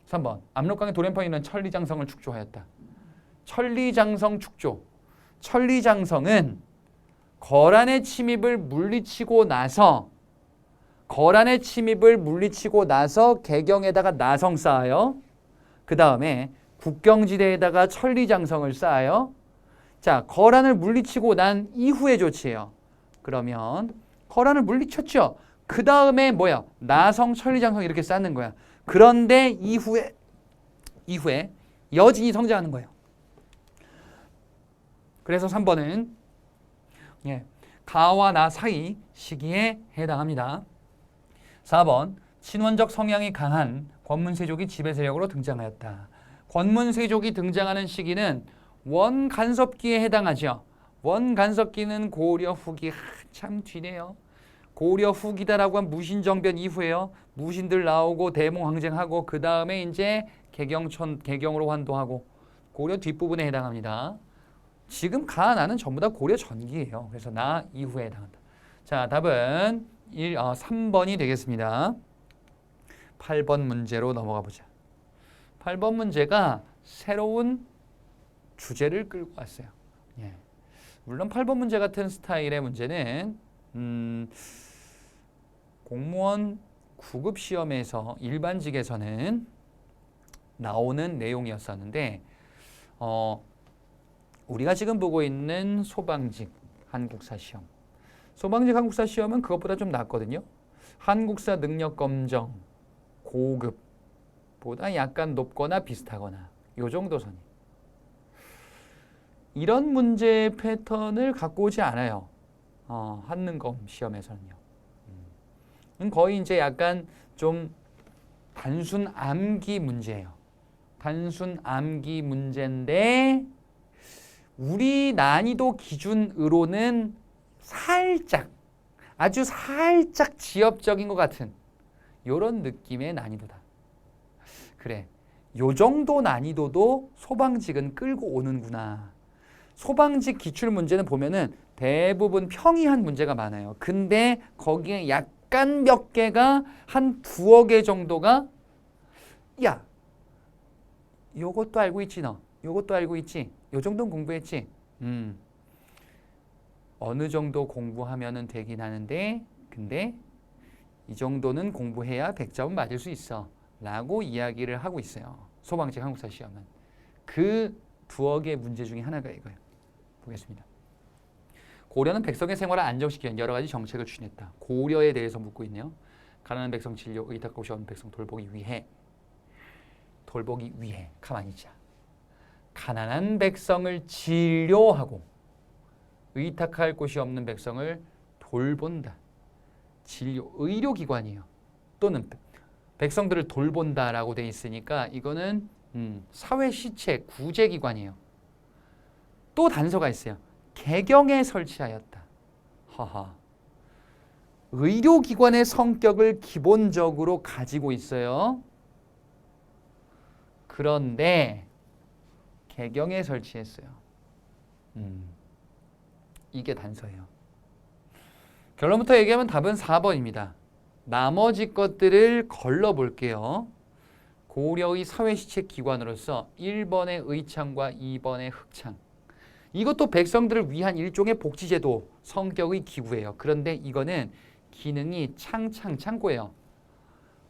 3번. 압록강의 도련방에 있는 천리장성을 축조하였다. 천리장성 축조. 천리장성은 거란의 침입을 물리치고 나서 개경에다가 나성 쌓아요. 그 다음에 국경지대에다가 천리장성을 쌓아요. 자, 거란을 물리치고 난 이후의 조치예요. 그러면 거란을 물리쳤죠. 그 다음에 뭐야? 나성, 천리장성 이렇게 쌓는 거야. 그런데 이후에 여진이 성장하는 거예요. 그래서 3번은 가와 나 사이 시기에 해당합니다. 4번 친원적 성향이 강한 권문세족이 지배 세력으로 등장하였다. 권문세족이 등장하는 시기는 원간섭기에 해당하죠. 원간섭기는 고려 후기 참 뒤네요. 고려 후기다라고 한 무신정변 이후에요. 무신들 나오고 대몽항쟁하고 그 다음에 이제 개경으로 환도하고 고려 뒷부분에 해당합니다. 지금 가 나는 전부 다 고려 전기예요. 그래서 나 이후에 해당한다. 자, 답은 3번이 되겠습니다. 8번 문제로 넘어가 보자. 8번 문제가 새로운 주제를 끌고 왔어요. 물론 8번 문제 같은 스타일의 문제는 공무원 9급 시험에서 일반직에서는 나오는 내용이었었는데 우리가 지금 보고 있는 소방직 한국사 시험. 소방직 한국사 시험은 그것보다 좀 낫거든요. 한국사 능력검정 고급보다 약간 높거나 비슷하거나 요 정도 선이. 이런 문제 패턴을 갖고 오지 않아요. 한능검 시험에서는요. 거의 이제 약간 좀 단순 암기 문제예요. 단순 암기 문제인데 우리 난이도 기준으로는 살짝 아주 살짝 지엽적인 것 같은 요런 느낌의 난이도다. 그래, 요 정도 난이도도 소방직은 끌고 오는구나. 소방직 기출 문제는 보면은 대부분 평이한 문제가 많아요. 근데 거기에 약간 몇 개가 한 두어 개 정도가 야, 요것도 알고 있지 너. 요것도 알고 있지. 요 정도는 공부했지. 어느 정도 공부하면은 되긴 하는데 근데 이 정도는 공부해야 100점 맞을 수 있어 라고 이야기를 하고 있어요. 소방직 한국사 시험은. 그 두어 개 문제 중에 하나가 이거예요. 보겠습니다. 고려는 백성의 생활을 안정시키는 여러 가지 정책을 추진했다. 고려에 대해서 묻고 있네요. 가난한 백성 진료, 의탁하고 시원 백성 돌보기 위해. 돌보기 위해. 가만히 있자. 가난한 백성을 진료하고 의탁할 곳이 없는 백성을 돌본다. 진료, 의료기관이에요. 또는 백성들을 돌본다라고 돼 있으니까 이거는 사회시체, 구제기관이에요. 또 단서가 있어요. 개경에 설치하였다. 하하. 의료기관의 성격을 기본적으로 가지고 있어요. 그런데 개경에 설치했어요. 이게 단서예요. 결론부터 얘기하면 답은 4번입니다. 나머지 것들을 걸러볼게요. 고려의 사회시책 기관으로서 1번의 의창과 2번의 흑창. 이것도 백성들을 위한 일종의 복지제도 성격의 기구예요. 그런데 이거는 기능이 창고예요.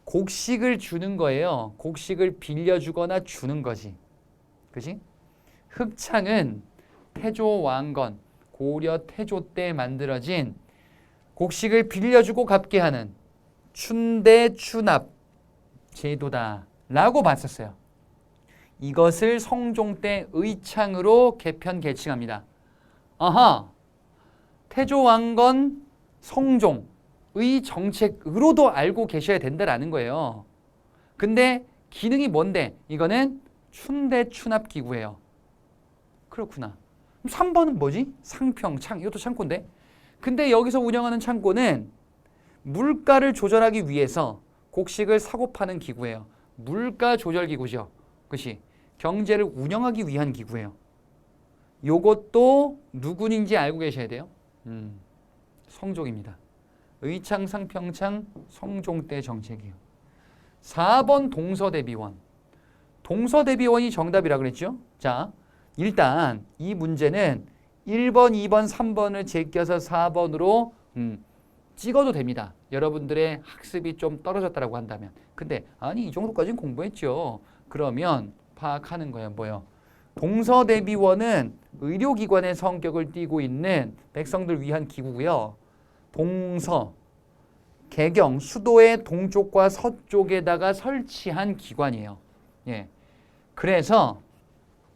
곡식을 주는 거예요. 곡식을 빌려주거나 주는 거지. 그지? 흑창은 태조 왕건, 고려 태조 때 만들어진 곡식을 빌려주고 갚게 하는 춘대추납 제도다 라고 봤었어요. 이것을 성종 때 의창으로 개편 개칭합니다. 아하, 태조 왕건 성종의 정책으로도 알고 계셔야 된다라는 거예요. 근데 기능이 뭔데? 이거는 춘대추납 기구예요. 그렇구나. 3번은 뭐지? 상평창. 이것도 창고인데. 근데 여기서 운영하는 창고는 물가를 조절하기 위해서 곡식을 사고 파는 기구예요. 물가 조절 기구죠. 그것이 경제를 운영하기 위한 기구예요. 요것도 누구인지 알고 계셔야 돼요. 성종입니다. 의창, 상평창, 성종 때 정책이에요. 4번 동서대비원. 동서대비원이 정답이라 그랬죠. 자, 일단 이 문제는 1번, 2번, 3번을 제껴서 4번으로 찍어도 됩니다. 여러분들의 학습이 좀 떨어졌다고 한다면. 근데 아니 이 정도까지는 공부했죠. 그러면 파악하는 거예요. 뭐요? 동서대비원은 의료기관의 성격을 띠고 있는 백성들 위한 기구고요. 동서, 개경, 수도의 동쪽과 서쪽에다가 설치한 기관이에요. 예. 그래서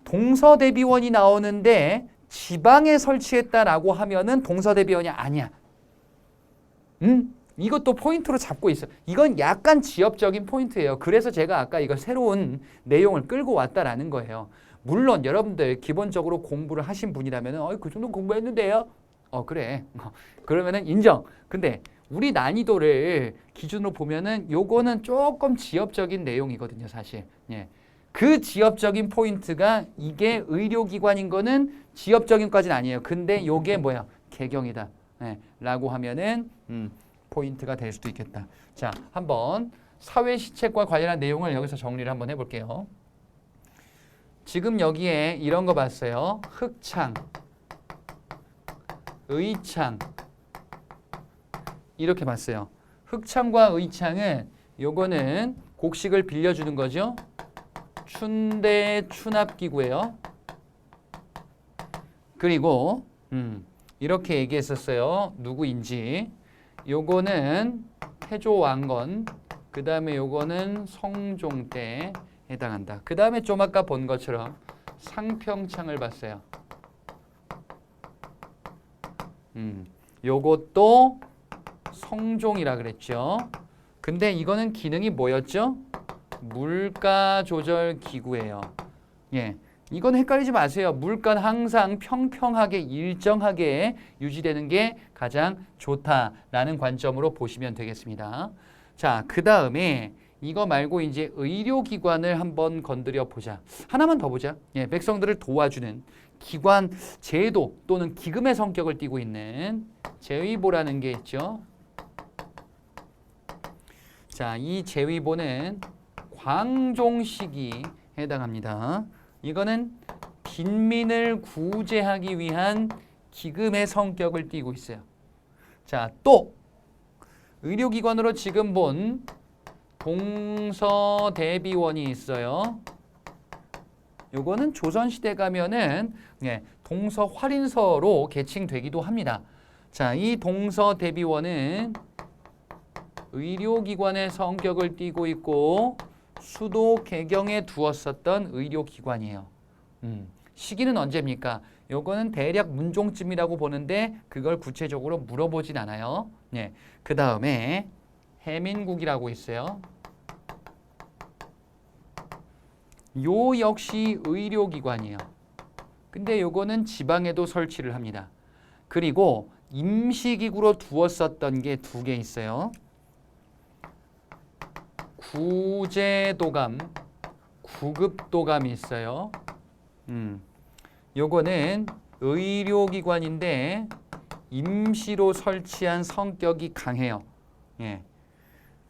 동서대비원이 나오는데 지방에 설치했다라고 하면은 동서대비원이 아니야. 이것도 포인트로 잡고 있어. 이건 약간 지엽적인 포인트예요. 그래서 제가 아까 이거 새로운 내용을 끌고 왔다라는 거예요. 물론 여러분들 기본적으로 공부를 하신 분이라면 그 정도 공부했는데요. 그래. 그러면은 인정. 근데 우리 난이도를 기준으로 보면은 요거는 조금 지엽적인 내용이거든요, 사실. 예. 그 지엽적인 포인트가 이게 의료기관인 거는 지엽적인까지는 아니에요. 근데 요게 뭐야? 개경이다. 예. 라고 하면은 포인트가 될 수도 있겠다. 자, 한번 사회시책과 관련한 내용을 여기서 정리를 한번 해볼게요. 지금 여기에 이런 거 봤어요. 흑창, 의창 이렇게 봤어요. 흑창과 의창은 요거는 곡식을 빌려주는 거죠. 춘대 추납기구예요. 그리고 이렇게 얘기했었어요. 누구인지. 요거는 태조 왕건, 그 다음에 요거는 성종 때 해당한다. 그 다음에 좀 아까 본 것처럼 상평창을 봤어요. 요것도 성종이라 그랬죠. 근데 이거는 기능이 뭐였죠? 물가 조절 기구예요. 예. 이건 헷갈리지 마세요. 물가는 항상 평평하게 일정하게 유지되는 게 가장 좋다라는 관점으로 보시면 되겠습니다. 자, 그 다음에 이거 말고 이제 의료기관을 한번 건드려 보자. 하나만 더 보자. 예, 백성들을 도와주는 기관, 제도 또는 기금의 성격을 띠고 있는 제위보라는 게 있죠. 자, 이 제위보는 광종식이 해당합니다. 이거는 빈민을 구제하기 위한 기금의 성격을 띠고 있어요. 자, 또 의료기관으로 지금 본 동서대비원이 있어요. 요거는 조선시대 가면은 동서활인서로 계칭되기도 합니다. 자, 이 동서대비원은 의료기관의 성격을 띠고 있고 수도 개경에 두었었던 의료기관이에요. 시기는 언제입니까? 요거는 대략 문종쯤이라고 보는데 그걸 구체적으로 물어보진 않아요. 네. 그 다음에 해민국이라고 있어요. 요 역시 의료기관이에요. 근데 요거는 지방에도 설치를 합니다. 그리고 임시기구로 두었었던 게 두 개 있어요. 구제도감, 구급도감이 있어요. 요거는 의료기관인데 임시로 설치한 성격이 강해요. 예.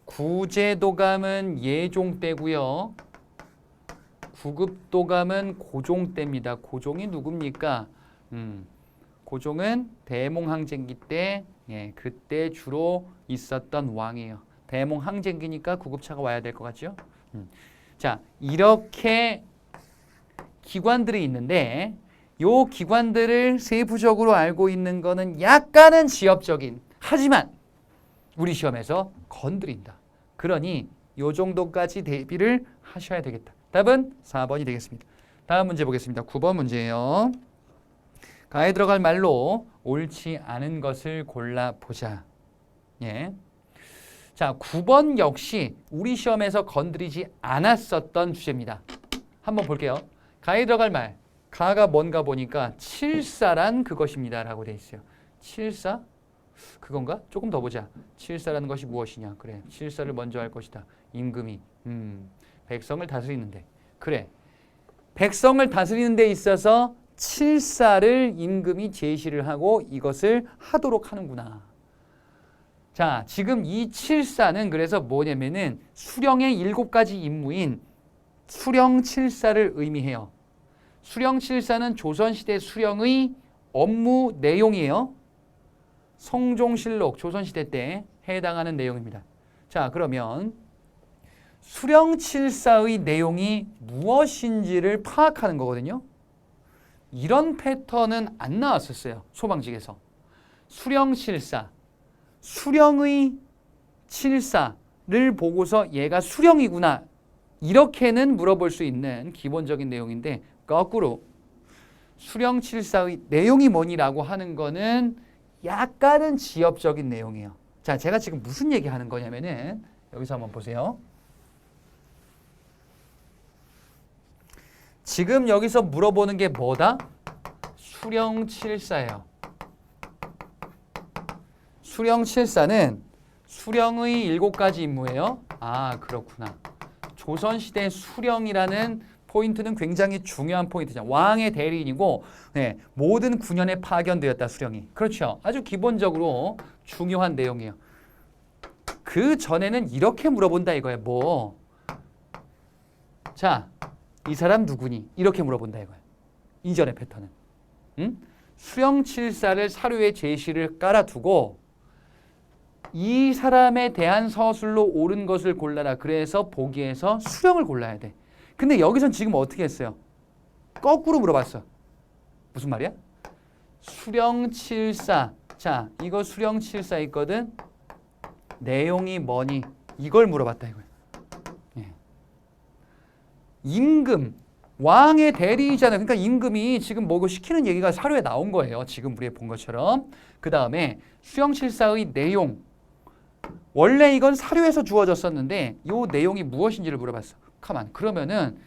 구제도감은 예종 때고요. 구급도감은 고종 때입니다. 고종이 누굽니까? 고종은 대몽항쟁기 때, 그때 주로 있었던 왕이에요. 대몽항쟁기니까 구급차가 와야 될 것 같죠? 자, 이렇게 기관들이 있는데 요 기관들을 세부적으로 알고 있는 거는 약간은 지엽적인, 하지만 우리 시험에서 건드린다. 그러니 요 정도까지 대비를 하셔야 되겠다. 답은 4번이 되겠습니다. 다음 문제 보겠습니다. 9번 문제예요. 가에 들어갈 말로 옳지 않은 것을 골라보자. 예. 자, 9번 역시 우리 시험에서 건드리지 않았었던 주제입니다. 한번 볼게요. 가에 들어갈 말. 가가 뭔가 보니까 칠사란 그것입니다 라고 돼 있어요. 칠사? 그건가? 조금 더 보자. 칠사라는 것이 무엇이냐? 그래, 칠사를 먼저 할 것이다. 임금이 백성을 다스리는데, 그래, 백성을 다스리는 데 있어서 칠사를 임금이 제시를 하고 이것을 하도록 하는구나. 자, 지금 이 칠사는 그래서 뭐냐면은 수령의 7가지 임무인 수령칠사를 의미해요. 수령칠사는 조선시대 수령의 업무 내용이에요. 성종실록 조선시대 때 해당하는 내용입니다. 자, 그러면 수령칠사의 내용이 무엇인지를 파악하는 거거든요. 이런 패턴은 안 나왔었어요. 소방직에서. 수령칠사, 수령의 칠사를 보고서 얘가 수령이구나, 이렇게는 물어볼 수 있는 기본적인 내용인데, 거꾸로 수령칠사의 내용이 뭐니라고 하는 거는 약간은 지엽적인 내용이에요. 자, 제가 지금 무슨 얘기하는 거냐면은 여기서 한번 보세요. 지금 여기서 물어보는 게 뭐다? 수령칠사예요. 수령칠사는 수령의 7가지 임무예요. 아, 그렇구나. 조선시대 수령이라는 포인트는 굉장히 중요한 포인트죠. 왕의 대리인이고, 모든 군현에 파견되었다, 수령이. 그렇죠. 아주 기본적으로 중요한 내용이에요. 그 전에는 이렇게 물어본다 이거예요. 뭐, 자, 이 사람 누구니? 이렇게 물어본다 이거예요. 이전의 패턴은. 수령칠사를 사료에 제시를 깔아두고 이 사람에 대한 서술로 옳은 것을 골라라. 그래서 보기에서 수령을 골라야 돼. 근데 여기선 지금 어떻게 했어요? 거꾸로 물어봤어. 무슨 말이야? 수령칠사. 자, 이거 수령칠사 있거든. 내용이 뭐니? 이걸 물어봤다 이거야. 예. 임금, 왕의 대리이잖아요. 그러니까 임금이 지금 뭐 시키는 얘기가 사료에 나온 거예요. 지금 우리가 본 것처럼. 그 다음에 수령칠사의 내용. 원래 이건 사료에서 주어졌었는데 이 내용이 무엇인지를 물어봤어. 가만. 그러면은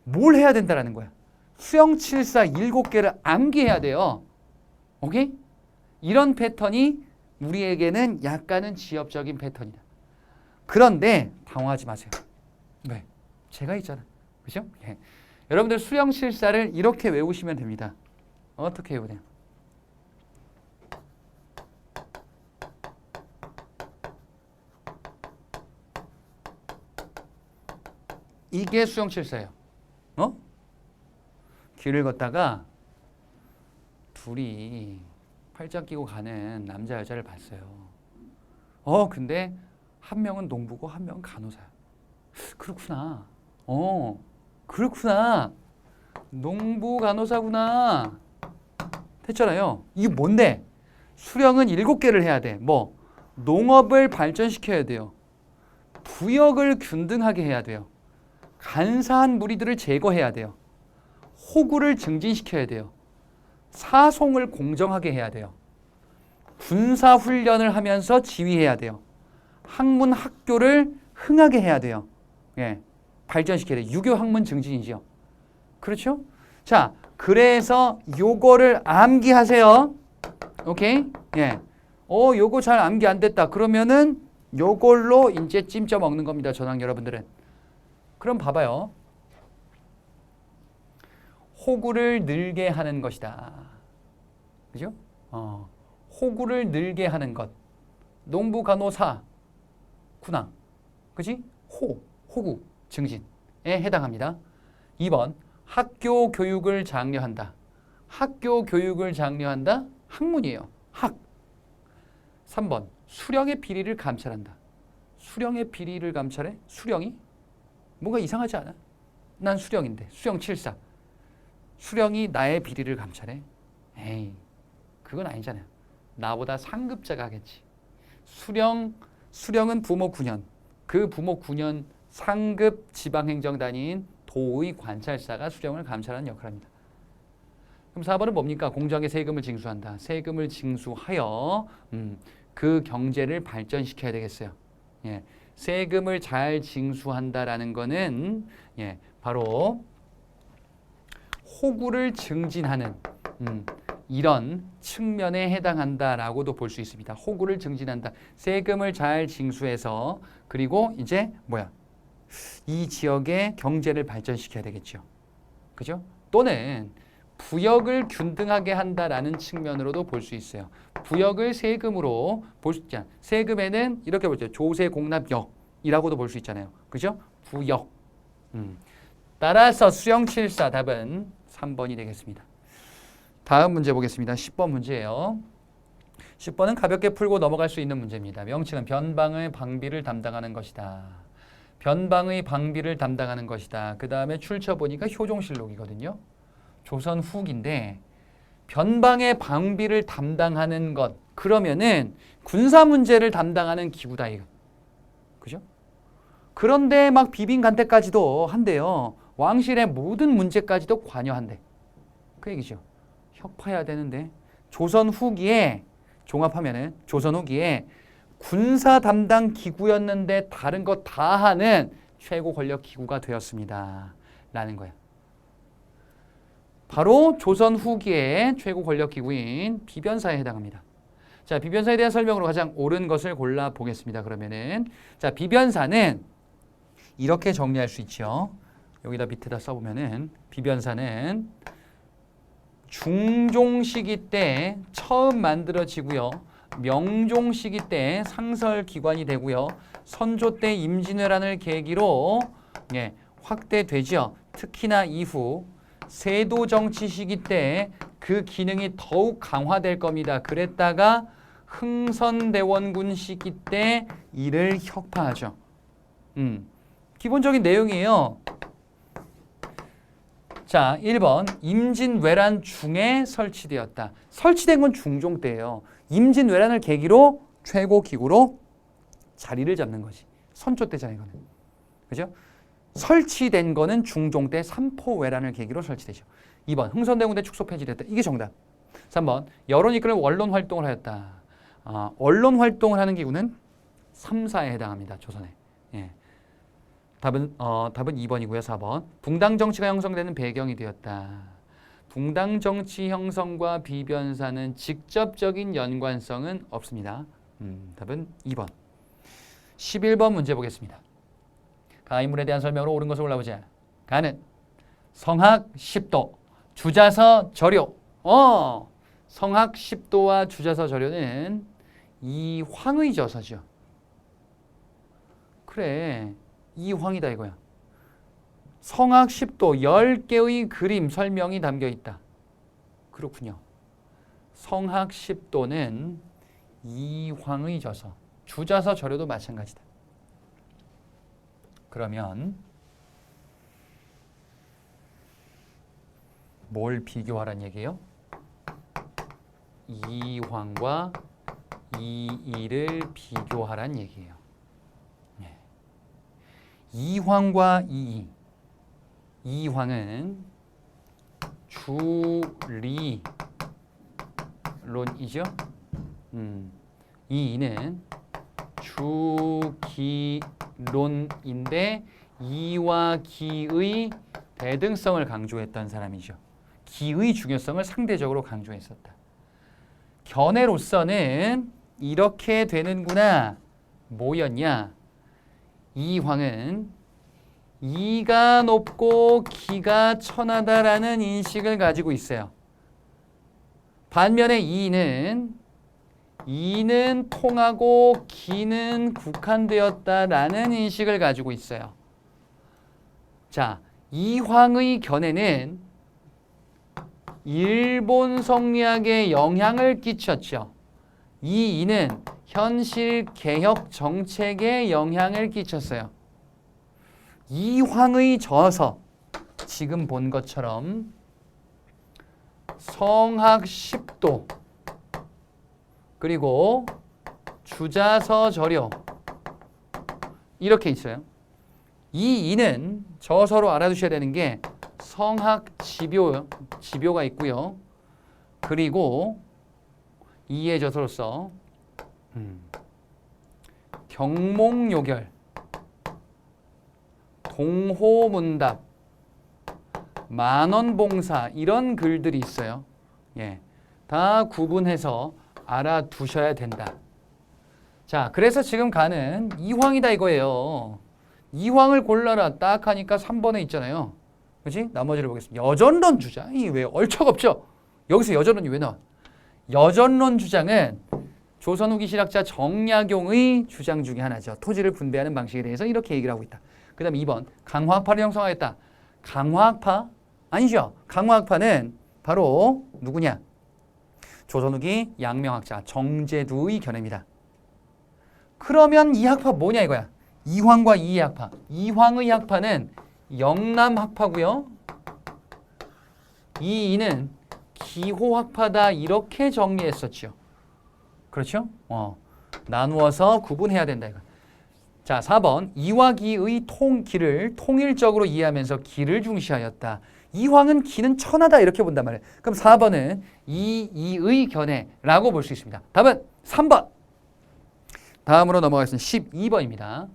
뭘 해야 된다라는 거야? 수영74 7개를 암기해야 돼요. 오케이? 이런 패턴이 우리에게는 약간은 지엽적인 패턴이다. 그런데 당황하지 마세요. 왜? 제가 있잖아. 그죠? 예. 여러분들 수영74를 이렇게 외우시면 됩니다. 어떻게 외우냐? 이게 수영74예요. 어? 길을 걷다가 둘이 팔짱 끼고 가는 남자 여자를 봤어요. 근데 한 명은 농부고 한 명은 간호사야. 그렇구나. 그렇구나. 농부 간호사구나. 됐잖아요. 이게 뭔데? 수령은 7개를 해야 돼. 뭐? 농업을 발전시켜야 돼요. 부역을 균등하게 해야 돼요. 간사한 무리들을 제거해야 돼요. 호구를 증진시켜야 돼요. 사송을 공정하게 해야 돼요. 군사 훈련을 하면서 지휘해야 돼요. 학문 학교를 흥하게 해야 돼요. 예, 발전시켜야 돼요. 유교 학문 증진이죠. 그렇죠? 자, 그래서 요거를 암기하세요. 오케이? 예. 요거 잘 암기 안 됐다. 그러면은 요걸로 이제 찜쪄 먹는 겁니다. 저랑 여러분들은. 그럼 봐봐요. 호구를 늘게 하는 것이다. 그죠? 호구를 늘게 하는 것. 농부, 간호사, 군왕. 그지? 호구, 증진에 해당합니다. 2번, 학교 교육을 장려한다. 학교 교육을 장려한다. 학문이에요. 학. 3번, 수령의 비리를 감찰한다. 수령의 비리를 감찰해? 수령이? 뭔가 이상하지 않아? 난 수령인데. 수령74. 수령이 나의 비리를 감찰해? 에이, 그건 아니잖아요. 나보다 상급자가 하겠지. 수령은 부모 9년. 그 부모 9년 상급 지방행정단위인 도의 관찰사가 수령을 감찰하는 역할을 합니다. 그럼 4번은 뭡니까? 공정하게 세금을 징수한다. 세금을 징수하여 그 경제를 발전시켜야 되겠어요. 예, 세금을 잘 징수한다라는 거는 바로 호구를 증진하는 이런 측면에 해당한다라고도 볼 수 있습니다. 호구를 증진한다. 세금을 잘 징수해서 그리고 이제 이 지역의 경제를 발전시켜야 되겠죠. 그죠? 또는 부역을 균등하게 한다라는 측면으로도 볼 수 있어요. 부역을 세금으로 볼 수 있잖아요. 세금에는 이렇게 보죠. 조세, 공납, 역이라고도 볼 수 있잖아요. 그죠? 부역. 따라서 수령74 답은 3번이 되겠습니다. 다음 문제 보겠습니다. 10번 문제예요. 10번은 가볍게 풀고 넘어갈 수 있는 문제입니다. 명칭은 변방의 방비를 담당하는 것이다. 변방의 방비를 담당하는 것이다. 그 다음에 출처 보니까 효종실록이거든요. 조선 후기인데 변방의 방비를 담당하는 것. 그러면은 군사 문제를 담당하는 기구다 이거. 그죠? 그런데 막 비빈간택까지도 한대요. 왕실의 모든 문제까지도 관여한대. 그 얘기죠. 혁파해야 되는데 조선 후기에 종합하면은 조선 후기에 군사 담당 기구였는데 다른 거 다 하는 최고 권력 기구가 되었습니다. 라는 거예요. 바로 조선 후기의 최고 권력 기구인 비변사에 해당합니다. 자, 비변사에 대한 설명으로 가장 옳은 것을 골라 보겠습니다. 그러면은 자, 비변사는 이렇게 정리할 수 있죠. 여기다 밑에다 써보면은 비변사는 중종 시기 때 처음 만들어지고요. 명종 시기 때 상설 기관이 되고요. 선조 때 임진왜란을 계기로 확대되죠. 특히나 이후 세도 정치 시기 때 그 기능이 더욱 강화될 겁니다. 그랬다가 흥선대원군 시기 때 이를 혁파하죠. 기본적인 내용이에요. 자, 1번 임진왜란 중에 설치되었다. 설치된 건 중종 때예요. 임진왜란을 계기로 최고 기구로 자리를 잡는 거지. 선조 때잖아요, 이거는. 그죠? 설치된 거는 중종 때 삼포왜란을 계기로 설치되죠. 2번 흥선대원 때 축소 폐지됐다. 이게 정답. 3번 여론 이끌어 언론 활동을 하였다. 언론 활동을 하는 기구는 3사에 해당합니다. 조선에. 답은 2번이고요. 4번. 붕당 정치가 형성되는 배경이 되었다. 붕당 정치 형성과 비변사는 직접적인 연관성은 없습니다. 답은 2번. 11번 문제 보겠습니다. 가 인물에 대한 설명으로 옳은 것을 골라보자. 가는 성학 10도, 주자서 저료. 성학 10도와 주자서 저료는 이황의 저서죠. 그래, 이황이다 이거야. 성학 10도 10개의 그림 설명이 담겨 있다. 그렇군요. 성학 10도는 이황의 저서, 주자서 저료도 마찬가지다. 그러면 뭘 비교하란 얘기예요? 이황과 이이를 비교하란 얘기예요. 네. 이황과 이이. 이황은 주리론이죠. 이이는 주기론인데 이와 기의 대등성을 강조했던 사람이죠. 기의 중요성을 상대적으로 강조했었다. 견해로서는 이렇게 되는구나. 뭐였냐? 이황은 이가 높고 기가 천하다라는 인식을 가지고 있어요. 반면에 이는 통하고 기는 국한되었다라는 인식을 가지고 있어요. 자, 이황의 견해는 일본 성리학에 영향을 끼쳤죠. 이는 현실 개혁 정책에 영향을 끼쳤어요. 이황의 저서, 지금 본 것처럼 성학 10도 그리고 주자서 저료 이렇게 있어요. 이는 저서로 알아두셔야 되는 게 성학 지묘가 있고요. 그리고 이의 저서로서 경몽요결, 동호문답, 만원봉사 이런 글들이 있어요. 예, 다 구분해서 알아두셔야 된다. 자, 그래서 지금 가는 이황이다 이거예요. 이황을 골라라 딱 하니까 3번에 있잖아요. 그렇지? 나머지를 보겠습니다. 여전론 주장이 왜 얼척없죠? 여기서 여전론이 왜 나와? 여전론 주장은 조선 후기 실학자 정약용의 주장 중에 하나죠. 토지를 분배하는 방식에 대해서 이렇게 얘기를 하고 있다. 그 다음에 2번 강화학파를 형성하였다. 강화학파? 아니죠. 강화학파는 바로 누구냐? 조선 후기 양명학자 정제두의 견해입니다. 그러면 이 학파 뭐냐 이거야? 이황과 이의 학파. 이황의 학파는 영남학파고요. 이이는 기호학파다 이렇게 정리했었죠. 그렇죠? 나누어서 구분해야 된다 이거. 자, 4번 이와 기의 기를 통일적으로 이해하면서 기를 중시하였다. 이황은 기는 천하다 이렇게 본단 말이에요. 그럼 4번은 이의 견해라고 볼 수 있습니다. 답은 3번. 다음으로 넘어가겠습니다. 12번입니다.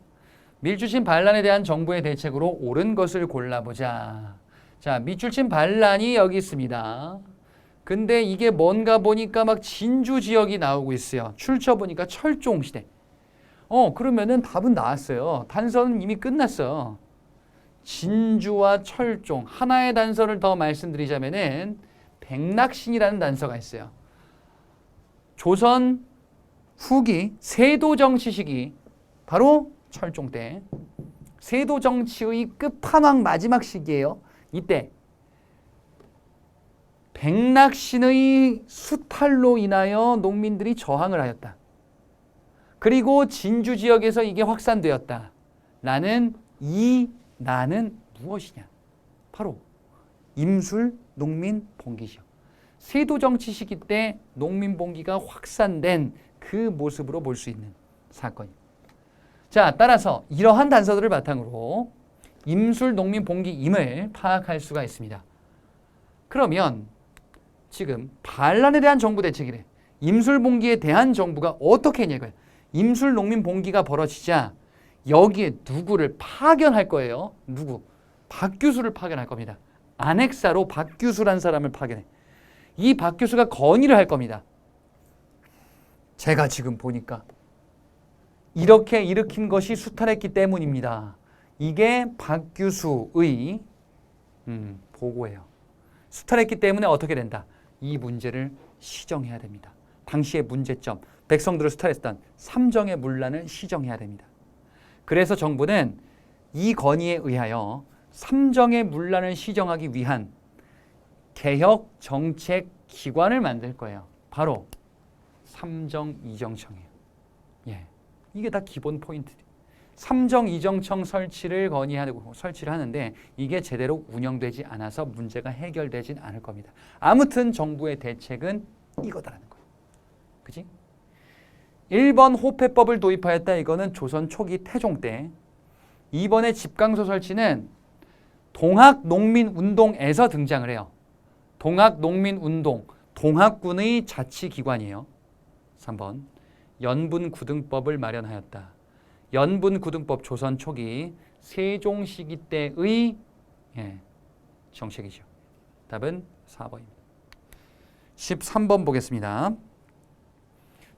밀주친 반란에 대한 정부의 대책으로 옳은 것을 골라보자. 자, 밀주친 반란이 여기 있습니다. 근데 이게 뭔가 보니까 막 진주 지역이 나오고 있어요. 출처 보니까 철종시대. 그러면은 답은 나왔어요. 단서는 이미 끝났어. 진주와 철종. 하나의 단서를 더 말씀드리자면은 백낙신이라는 단서가 있어요. 조선 후기 세도정치 시기 바로 철종 때 세도정치의 끝판왕 마지막 시기예요. 이때 백낙신의 수탈로 인하여 농민들이 저항을 하였다. 그리고 진주 지역에서 이게 확산되었다. 라는 나는 무엇이냐? 바로 임술 농민 봉기죠. 세도정치 시기 때 농민 봉기가 확산된 그 모습으로 볼 수 있는 사건입니다. 자, 따라서 이러한 단서들을 바탕으로 임술 농민 봉기임을 파악할 수가 있습니다. 그러면 지금 반란에 대한 정부 대책이래. 임술 봉기에 대한 정부가 어떻게 했냐 이거야. 임술 농민 봉기가 벌어지자 여기에 누구를 파견할 거예요. 누구? 박규수를 파견할 겁니다. 안핵사로 박규수란 사람을 파견해. 이 박규수가 건의를 할 겁니다. 제가 지금 보니까 이렇게 일으킨 것이 수탈했기 때문입니다. 이게 박규수의 보고예요. 수탈했기 때문에 어떻게 된다? 이 문제를 시정해야 됩니다. 당시의 문제점, 백성들을 수탈했던 삼정의 문란을 시정해야 됩니다. 그래서 정부는 이 건의에 의하여 삼정의 문란을 시정하기 위한 개혁 정책 기관을 만들 거예요. 바로 삼정이정청이에요. 예, 이게 다 기본 포인트예요. 삼정이정청 설치를 설치를 하는데 이게 제대로 운영되지 않아서 문제가 해결되진 않을 겁니다. 아무튼 정부의 대책은 이거다라는 거예요. 그지? 1번 호패법을 도입하였다. 이거는 조선 초기 태종 때. 2번의 집강소 설치는 동학농민운동에서 등장을 해요. 동학농민운동, 동학군의 자치기관이에요. 3번 연분구등법을 마련하였다. 연분구등법 조선 초기 세종 시기 때의 정책이죠. 답은 4번입니다. 13번 보겠습니다.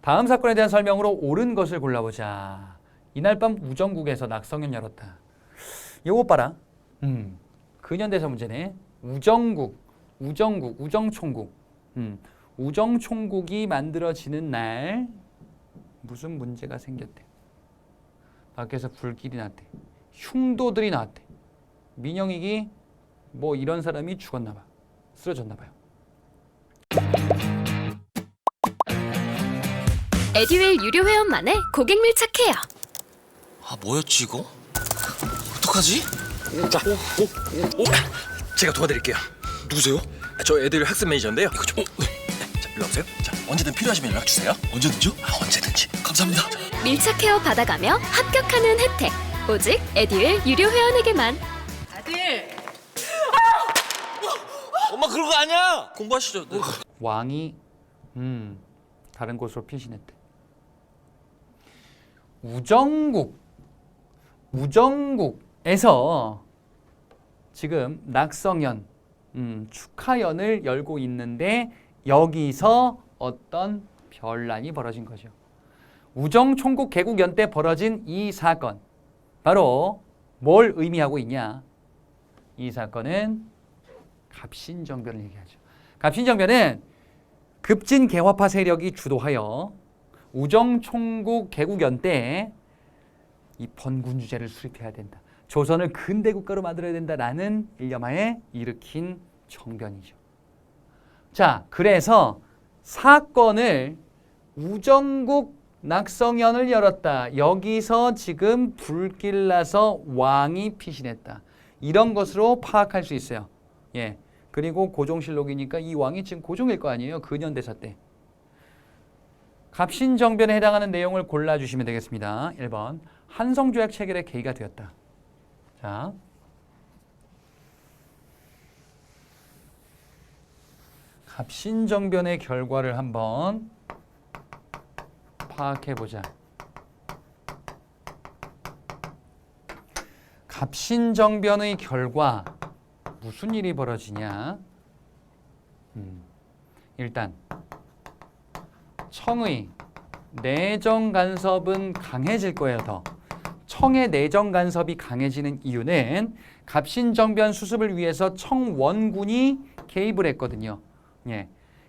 다음 사건에 대한 설명으로 옳은 것을 골라보자. 이날 밤 우정국에서 낙성현 열었다. 요거 봐라. 근현대사 문제네. 우정총국. 우정총국이 만들어지는 날 무슨 문제가 생겼대. 밖에서 불길이 났대. 흉도들이 나왔대. 민영익이 뭐 이런 사람이 죽었나 봐. 쓰러졌나 봐요. 에듀윌 유료 회원만의 고객 밀착해요. 아, 뭐였지 이거? 어떡하지? 자, 제가 도와드릴게요. 누구세요? 저 애들 학습 매니저인데요. 이거 좀. 자, 일로 오세요. 자, 언제든 필요하시면 연락 주세요. 언제든지요? 아, 언제든지. 감사합니다. 밀착 헤어 받아가며 합격하는 혜택. 오직 에듀윌 유료 회원에게만. 아들, 엄마 그런 거 아니야. 공부하시죠. 네. 왕이 다른 곳으로 피신했대. 우정국에서 지금 낙성연 축하연을 열고 있는데 여기서 어떤 변란이 벌어진 거죠. 우정총국 개국연 때 벌어진 이 사건, 바로 뭘 의미하고 있냐? 이 사건은 갑신정변을 얘기하죠. 갑신정변은 급진 개화파 세력이 주도하여 우정총국 개국연 때 이 번군주제를 수립해야 된다. 조선을 근대 국가로 만들어야 된다라는 일념하에 일으킨 정변이죠. 자, 그래서 사건을 우정국 낙성연을 열었다. 여기서 지금 불길 나서 왕이 피신했다. 이런 것으로 파악할 수 있어요. 예. 그리고 고종실록이니까 이 왕이 지금 고종일 거 아니에요. 근현대사 때. 갑신정변에 해당하는 내용을 골라주시면 되겠습니다. 1번 한성조약 체결의 계기가 되었다. 자, 갑신정변의 결과를 한번 파악해보자. 갑신정변의 결과 무슨 일이 벌어지냐? 일단 청의 내정 간섭은 강해질 거예요. 더 청의 내정 간섭이 강해지는 이유는 갑신정변 수습을 위해서 청원군이 개입을 했거든요. 예.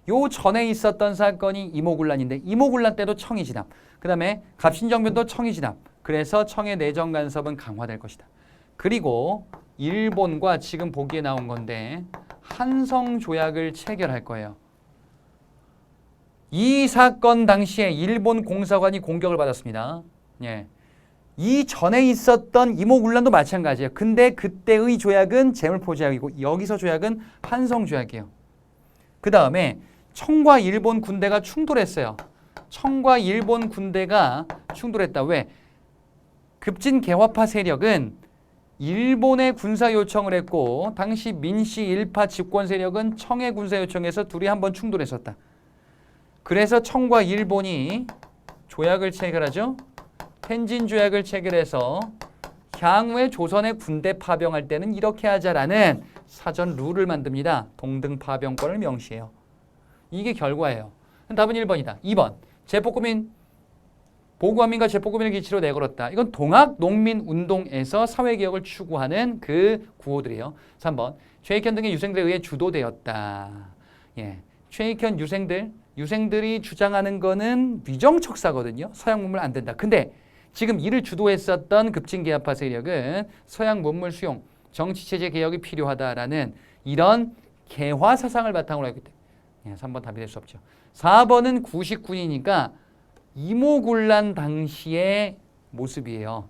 요 전에 있었던 사건이 이모군란인데 이모군란 때도 청이 진압. 그 다음에 갑신정변도 청이 진압. 그래서 청의 내정 간섭은 강화될 것이다. 그리고 일본과 지금 보기에 나온 건데 한성조약을 체결할 거예요. 이 사건 당시에 일본 공사관이 공격을 받았습니다. 예. 이 전에 있었던 이모군란도 마찬가지예요. 근데 그때의 조약은 제물포조약이고 여기서 조약은 한성조약이에요. 그 다음에 청과 일본 군대가 충돌했어요. 청과 일본 군대가 충돌했다. 왜? 급진 개화파 세력은 일본에 군사 요청을 했고 당시 민씨 일파 집권 세력은 청의 군사 요청에서 둘이 한번 충돌했었다. 그래서 청과 일본이 조약을 체결하죠. 텐진 조약을 체결해서 향후에 조선의 군대 파병할 때는 이렇게 하자라는 사전 룰을 만듭니다. 동등 파병권을 명시해요. 이게 결과예요. 답은 1번이다. 2번. 제포고민 보구한민과 제포고민을 기치로 내걸었다. 이건 동학농민운동에서 사회개혁을 추구하는 그 구호들이에요. 3번. 최익현 등의 유생들에 의해 주도되었다. 예. 최익현 유생들이 주장하는 거는 위정척사거든요. 서양 문물 안 된다. 근데 지금 이를 주도했었던 급진개혁파 세력은 서양 문물 수용, 정치체제 개혁이 필요하다라는 이런 개화 사상을 바탕으로 했기 때문에 3번 답이 될 수 없죠. 4번은 99이니까 이모군란 당시의 모습이에요.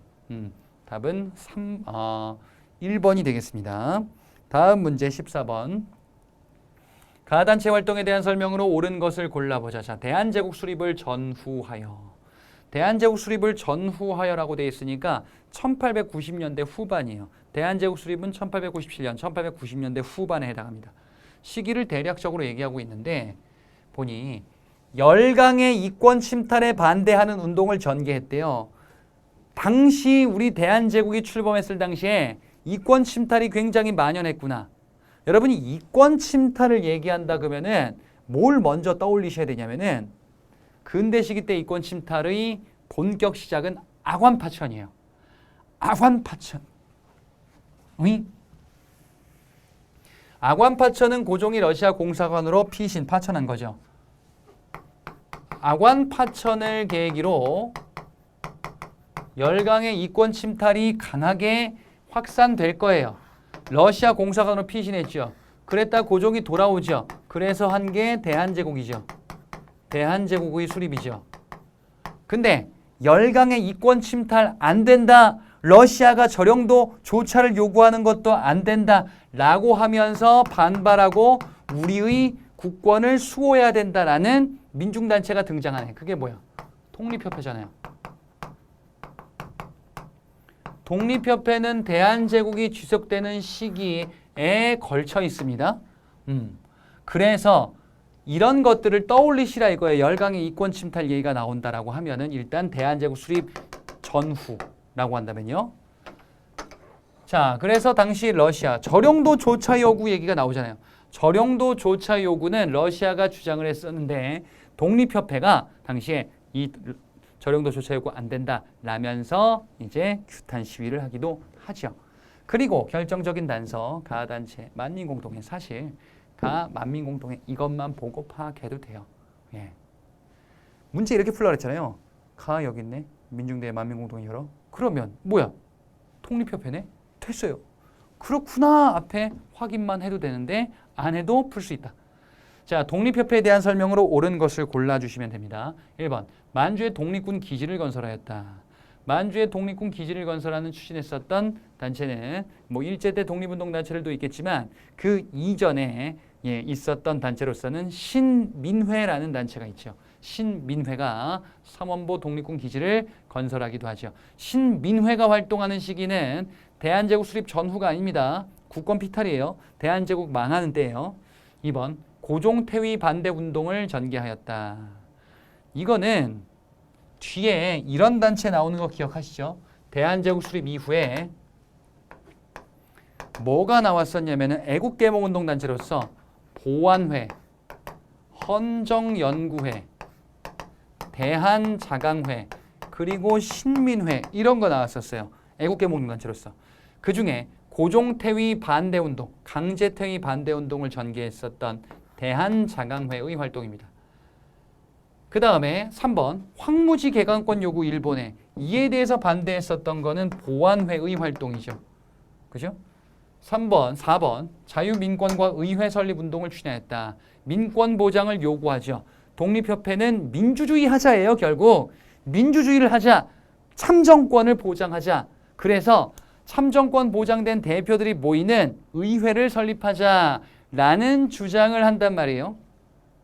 답은 1번이 되겠습니다. 다음 문제 14번. 가단체 활동에 대한 설명으로 옳은 것을 골라보자. 자, 대한제국 수립을 전후하여. 대한제국 수립을 전후하여라고 되어 있으니까 1890년대 후반이에요. 대한제국 수립은 1897년, 1890년대 후반에 해당합니다. 시기를 대략적으로 얘기하고 있는데 보니 열강의 이권 침탈에 반대하는 운동을 전개했대요. 당시 우리 대한제국이 출범했을 당시에 이권 침탈이 굉장히 만연했구나. 여러분이 이권 침탈을 얘기한다 그러면은 뭘 먼저 떠올리셔야 되냐면은 근대 시기 때 이권 침탈의 본격 시작은 아관파천이에요. 아관파천. 아관파천은 고종이 러시아 공사관으로 피신 파천한 거죠. 아관파천을 계기로 열강의 이권 침탈이 강하게 확산될 거예요. 러시아 공사관으로 피신했죠. 그랬다 고종이 돌아오죠. 그래서 한 게 대한제국이죠. 대한제국의 수립이죠. 근데 열강의 이권 침탈 안 된다. 러시아가 저령도 조차를 요구하는 것도 안 된다. 라고 하면서 반발하고 우리의 국권을 수호해야 된다라는 민중단체가 등장하네. 그게 뭐야? 독립협회잖아요. 독립협회는 대한제국이 지속되는 시기에 걸쳐 있습니다. 그래서 이런 것들을 떠올리시라 이거예요. 열강의 이권 침탈 얘기가 나온다라고 하면은 일단 대한제국 수립 전후라고 한다면요. 자, 그래서 당시 러시아 저령도 조차 요구 얘기가 나오잖아요. 저령도 조차 요구는 러시아가 주장을 했었는데 독립협회가 당시에 이 저령도 조차 요구 안 된다 라면서 이제 규탄 시위를 하기도 하죠. 그리고 결정적인 단서 가단체 만민공동회 사실 가 만민공동회 이것만 보고 파악해도 돼요. 예. 문제 이렇게 풀라 그랬잖아요. 가 여기 있네. 민중대회 만민공동회 열어. 그러면 뭐야? 독립협회네? 됐어요. 그렇구나 앞에 확인만 해도 되는데 안 해도 풀 수 있다. 자, 독립협회에 대한 설명으로 옳은 것을 골라주시면 됩니다. 1번, 만주에 독립군 기지를 건설하였다. 만주에 독립군 기지를 건설하는 추진했었던 단체는 뭐 일제 때 독립운동 단체들도 있겠지만 그 이전에 있었던 단체로서는 신민회라는 단체가 있죠. 신민회가 삼원보 독립군 기지를 건설하기도 하죠. 신민회가 활동하는 시기는 대한제국 수립 전후가 아닙니다. 국권 피탈이에요. 대한제국 망하는 때예요. 2번, 고종퇴위 반대 운동을 전개하였다. 이거는 뒤에 이런 단체 나오는 거 기억하시죠? 대한제국 수립 이후에 뭐가 나왔었냐면은 애국개몽운동 단체로서 보완회, 헌정연구회, 대한자강회, 그리고 신민회 이런 거 나왔었어요. 애국개몽운동 단체로서. 그 중에 고종퇴위 반대운동, 강제퇴위 반대운동을 전개했었던 대한자강회의 활동입니다. 그 다음에 3번 황무지 개강권 요구 일본에 이에 대해서 반대했었던 거는 보완회의 활동이죠. 그죠? 3번, 4번 자유민권과 의회 설립 운동을 추진했다. 민권 보장을 요구하죠. 독립협회는 민주주의 하자예요. 결국 민주주의를 하자. 참정권을 보장하자. 그래서 참정권 보장된 대표들이 모이는 의회를 설립하자라는 주장을 한단 말이에요.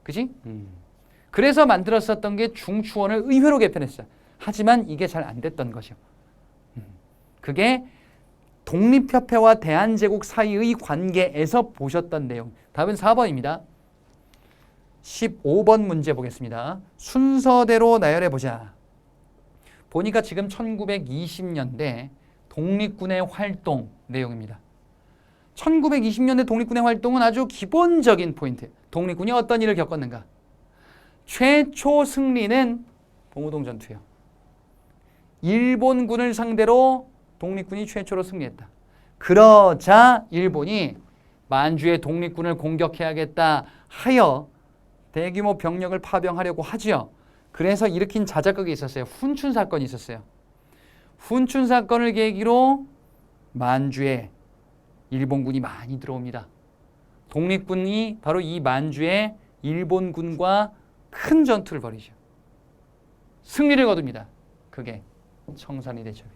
그지? 그래서 만들었었던 게 중추원을 의회로 개편했어요. 하지만 이게 잘 안 됐던 거죠. 그게 독립협회와 대한제국 사이의 관계에서 보셨던 내용. 답은 4번입니다. 15번 문제 보겠습니다. 순서대로 나열해보자. 보니까 지금 1920년대 독립군의 활동 내용입니다. 1920년대 독립군의 활동은 아주 기본적인 포인트. 독립군이 어떤 일을 겪었는가? 최초 승리는 봉오동 전투예요. 일본군을 상대로 독립군이 최초로 승리했다. 그러자 일본이 만주의 독립군을 공격해야겠다 하여 대규모 병력을 파병하려고 하지요. 그래서 일으킨 자작극이 있었어요. 훈춘 사건이 있었어요. 훈춘 사건을 계기로 만주에 일본군이 많이 들어옵니다. 독립군이 바로 이 만주에 일본군과 큰 전투를 벌이죠. 승리를 거둡니다. 그게 청산리 대첩이에요.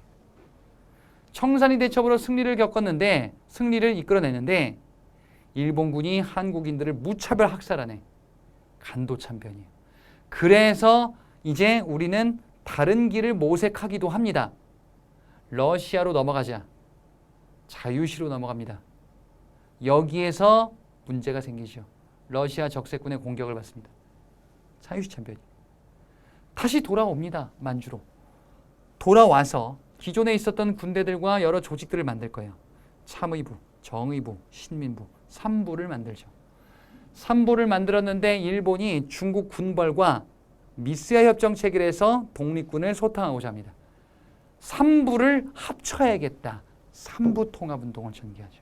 청산리 대첩으로 승리를 겪었는데, 승리를 이끌어냈는데 일본군이 한국인들을 무차별 학살하네. 간도참변이에요. 그래서 이제 우리는 다른 길을 모색하기도 합니다. 러시아로 넘어가자. 자유시로 넘어갑니다. 여기에서 문제가 생기죠. 러시아 적세군의 공격을 받습니다. 자유시 참변이. 다시 돌아옵니다. 만주로. 돌아와서 기존에 있었던 군대들과 여러 조직들을 만들 거예요. 참의부, 정의부, 신민부, 3부를 만들죠. 3부를 만들었는데 일본이 중국 군벌과 미스야 협정 체결해서 독립군을 소탕하고자 합니다. 3부를 합쳐야겠다. 3부 통합운동을 전개하죠.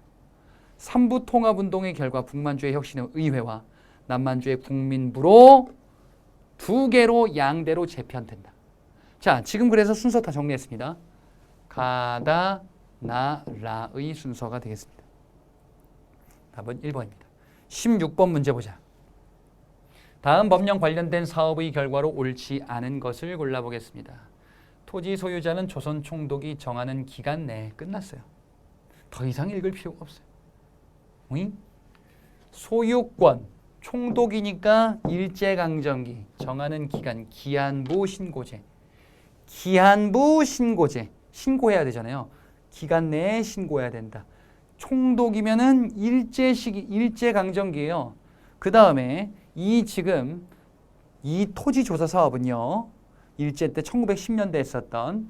3부 통합운동의 결과 북만주의 혁신의 의회와 남만주의 국민부로 두 개로 양대로 재편된다. 자, 지금 그래서 순서 다 정리했습니다. 가다, 나, 라의 순서가 되겠습니다. 답은 1번입니다. 16번 문제 보자. 다음 법령 관련된 사업의 결과로 옳지 않은 것을 골라보겠습니다. 토지 소유자는 조선 총독이 정하는 기간 내에 끝났어요. 더 이상 읽을 필요가 없어요. 소유권, 총독이니까 일제강점기 정하는 기간, 기한부 신고제. 기한부 신고제. 신고해야 되잖아요. 기간 내에 신고해야 된다. 총독이면은 일제강점기예요. 그 다음에 지금 이 토지조사 사업은요, 일제 때 1910년대에 했었던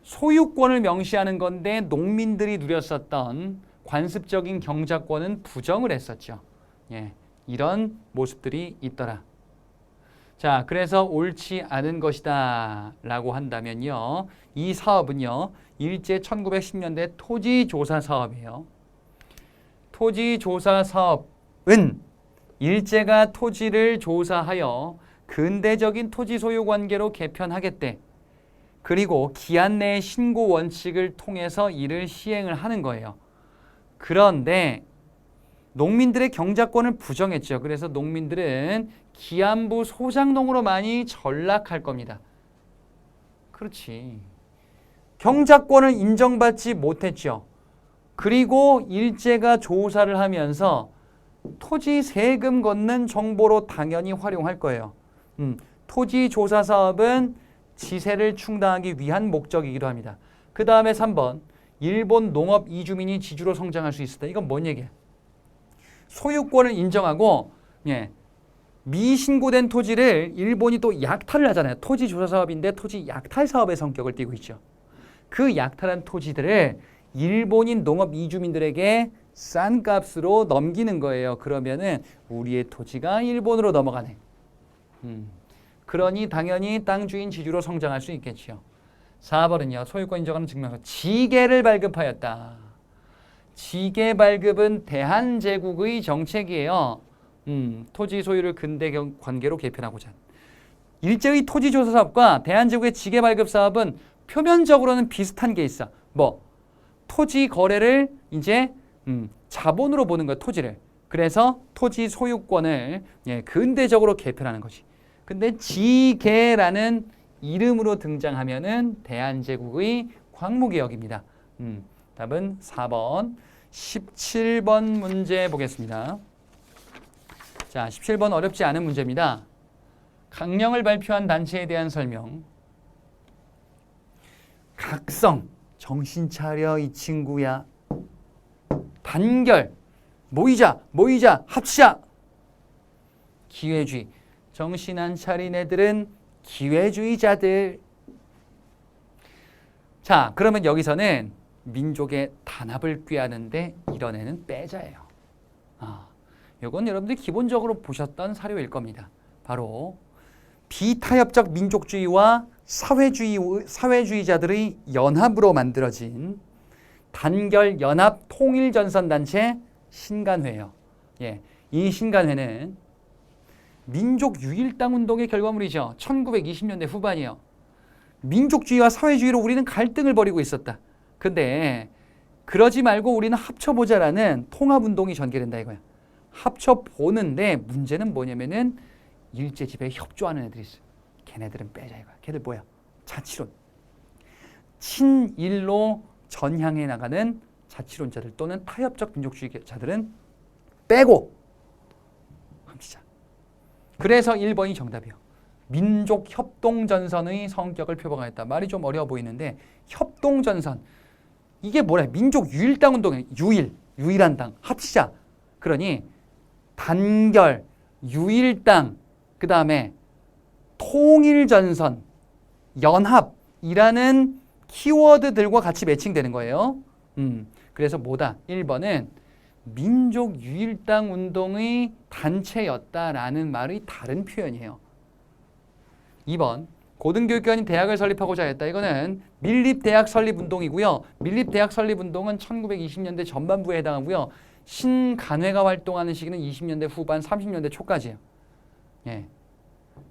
소유권을 명시하는 건데 농민들이 누렸었던 관습적인 경작권은 부정을 했었죠. 예, 이런 모습들이 있더라. 자, 그래서 옳지 않은 것이다 라고 한다면요, 이 사업은요, 일제 1910년대 토지조사 사업이에요. 토지조사 사업은 일제가 토지를 조사하여 근대적인 토지 소유 관계로 개편하겠대. 그리고 기한 내의 신고 원칙을 통해서 이를 시행을 하는 거예요. 그런데 농민들의 경작권을 부정했죠. 그래서 농민들은 기한부 소장농으로 많이 전락할 겁니다. 그렇지. 경작권을 인정받지 못했죠. 그리고 일제가 조사를 하면서 토지 세금 걷는 정보로 당연히 활용할 거예요. 토지 조사 사업은 지세를 충당하기 위한 목적이기도 합니다. 그 다음에 3번, 일본 농업 이주민이 지주로 성장할 수 있었다. 이건 뭔 얘기야? 소유권을 인정하고, 예, 미신고된 토지를 일본이 또 약탈을 하잖아요. 토지 조사 사업인데 토지 약탈 사업의 성격을 띠고 있죠. 그 약탈한 토지들을 일본인 농업 이주민들에게 싼 값으로 넘기는 거예요. 그러면은 우리의 토지가 일본으로 넘어가네. 그러니 당연히 땅 주인 지주로 성장할 수 있겠죠. 4번은요. 소유권 인정하는 증명서 지계를 발급하였다. 지계 발급은 대한제국의 정책이에요. 토지 소유를 근대 관계로 개편하고자. 일제의 토지조사 사업과 대한제국의 지계 발급 사업은 표면적으로는 비슷한 게 있어. 뭐? 토지 거래를 이제 자본으로 보는 거야, 토지를. 그래서 토지 소유권을, 예, 근대적으로 개편하는 거지. 근데 지계라는 이름으로 등장하면은 대한제국의 광무개혁입니다. 답은 4번. 17번 문제 보겠습니다. 자, 17번 어렵지 않은 문제입니다. 강령을 발표한 단체에 대한 설명. 각성, 정신 차려 이 친구야. 단결, 모이자, 합치자. 기회주의, 정신 안 차린 애들은 기회주의자들. 자, 그러면 여기서는 민족의 단합을 꾀하는데 이런 애는 빼자예요. 이건 여러분들이 기본적으로 보셨던 사료일 겁니다. 바로 비타협적 민족주의와 사회주의자들의 연합으로 만들어진 단결 연합 통일전선단체 신간회예요. 예, 이 신간회는 민족 유일당 운동의 결과물이죠. 1920년대 후반이요. 민족주의와 사회주의로 우리는 갈등을 벌이고 있었다. 근데 그러지 말고 우리는 합쳐보자라는 통합운동이 전개된다 이거야. 합쳐보는데 문제는 뭐냐면은 일제지배에 협조하는 애들이 있어. 걔네들은 빼자 이거야. 걔들 뭐야? 자치론. 친일로 전향해 나가는 자치론자들 또는 타협적 민족주의자들은 빼고 합치자. 그래서 1번이 정답이요. 민족협동전선의 성격을 표방하였다. 말이 좀 어려워 보이는데 협동전선. 이게 뭐래? 민족 유일당 운동이에요. 유일한 당. 합치자. 그러니 단결, 유일당, 그 다음에 통일전선, 연합이라는 키워드들과 같이 매칭되는 거예요. 그래서 뭐다? 1번은 민족 유일당 운동의 단체였다라는 말의 다른 표현이에요. 2번 고등교육기관이 대학을 설립하고자 했다. 이거는 밀립대학 설립운동이고요. 밀립대학 설립운동은 1920년대 전반부에 해당하고요. 신간회가 활동하는 시기는 20년대 후반, 30년대 초까지예요. 예.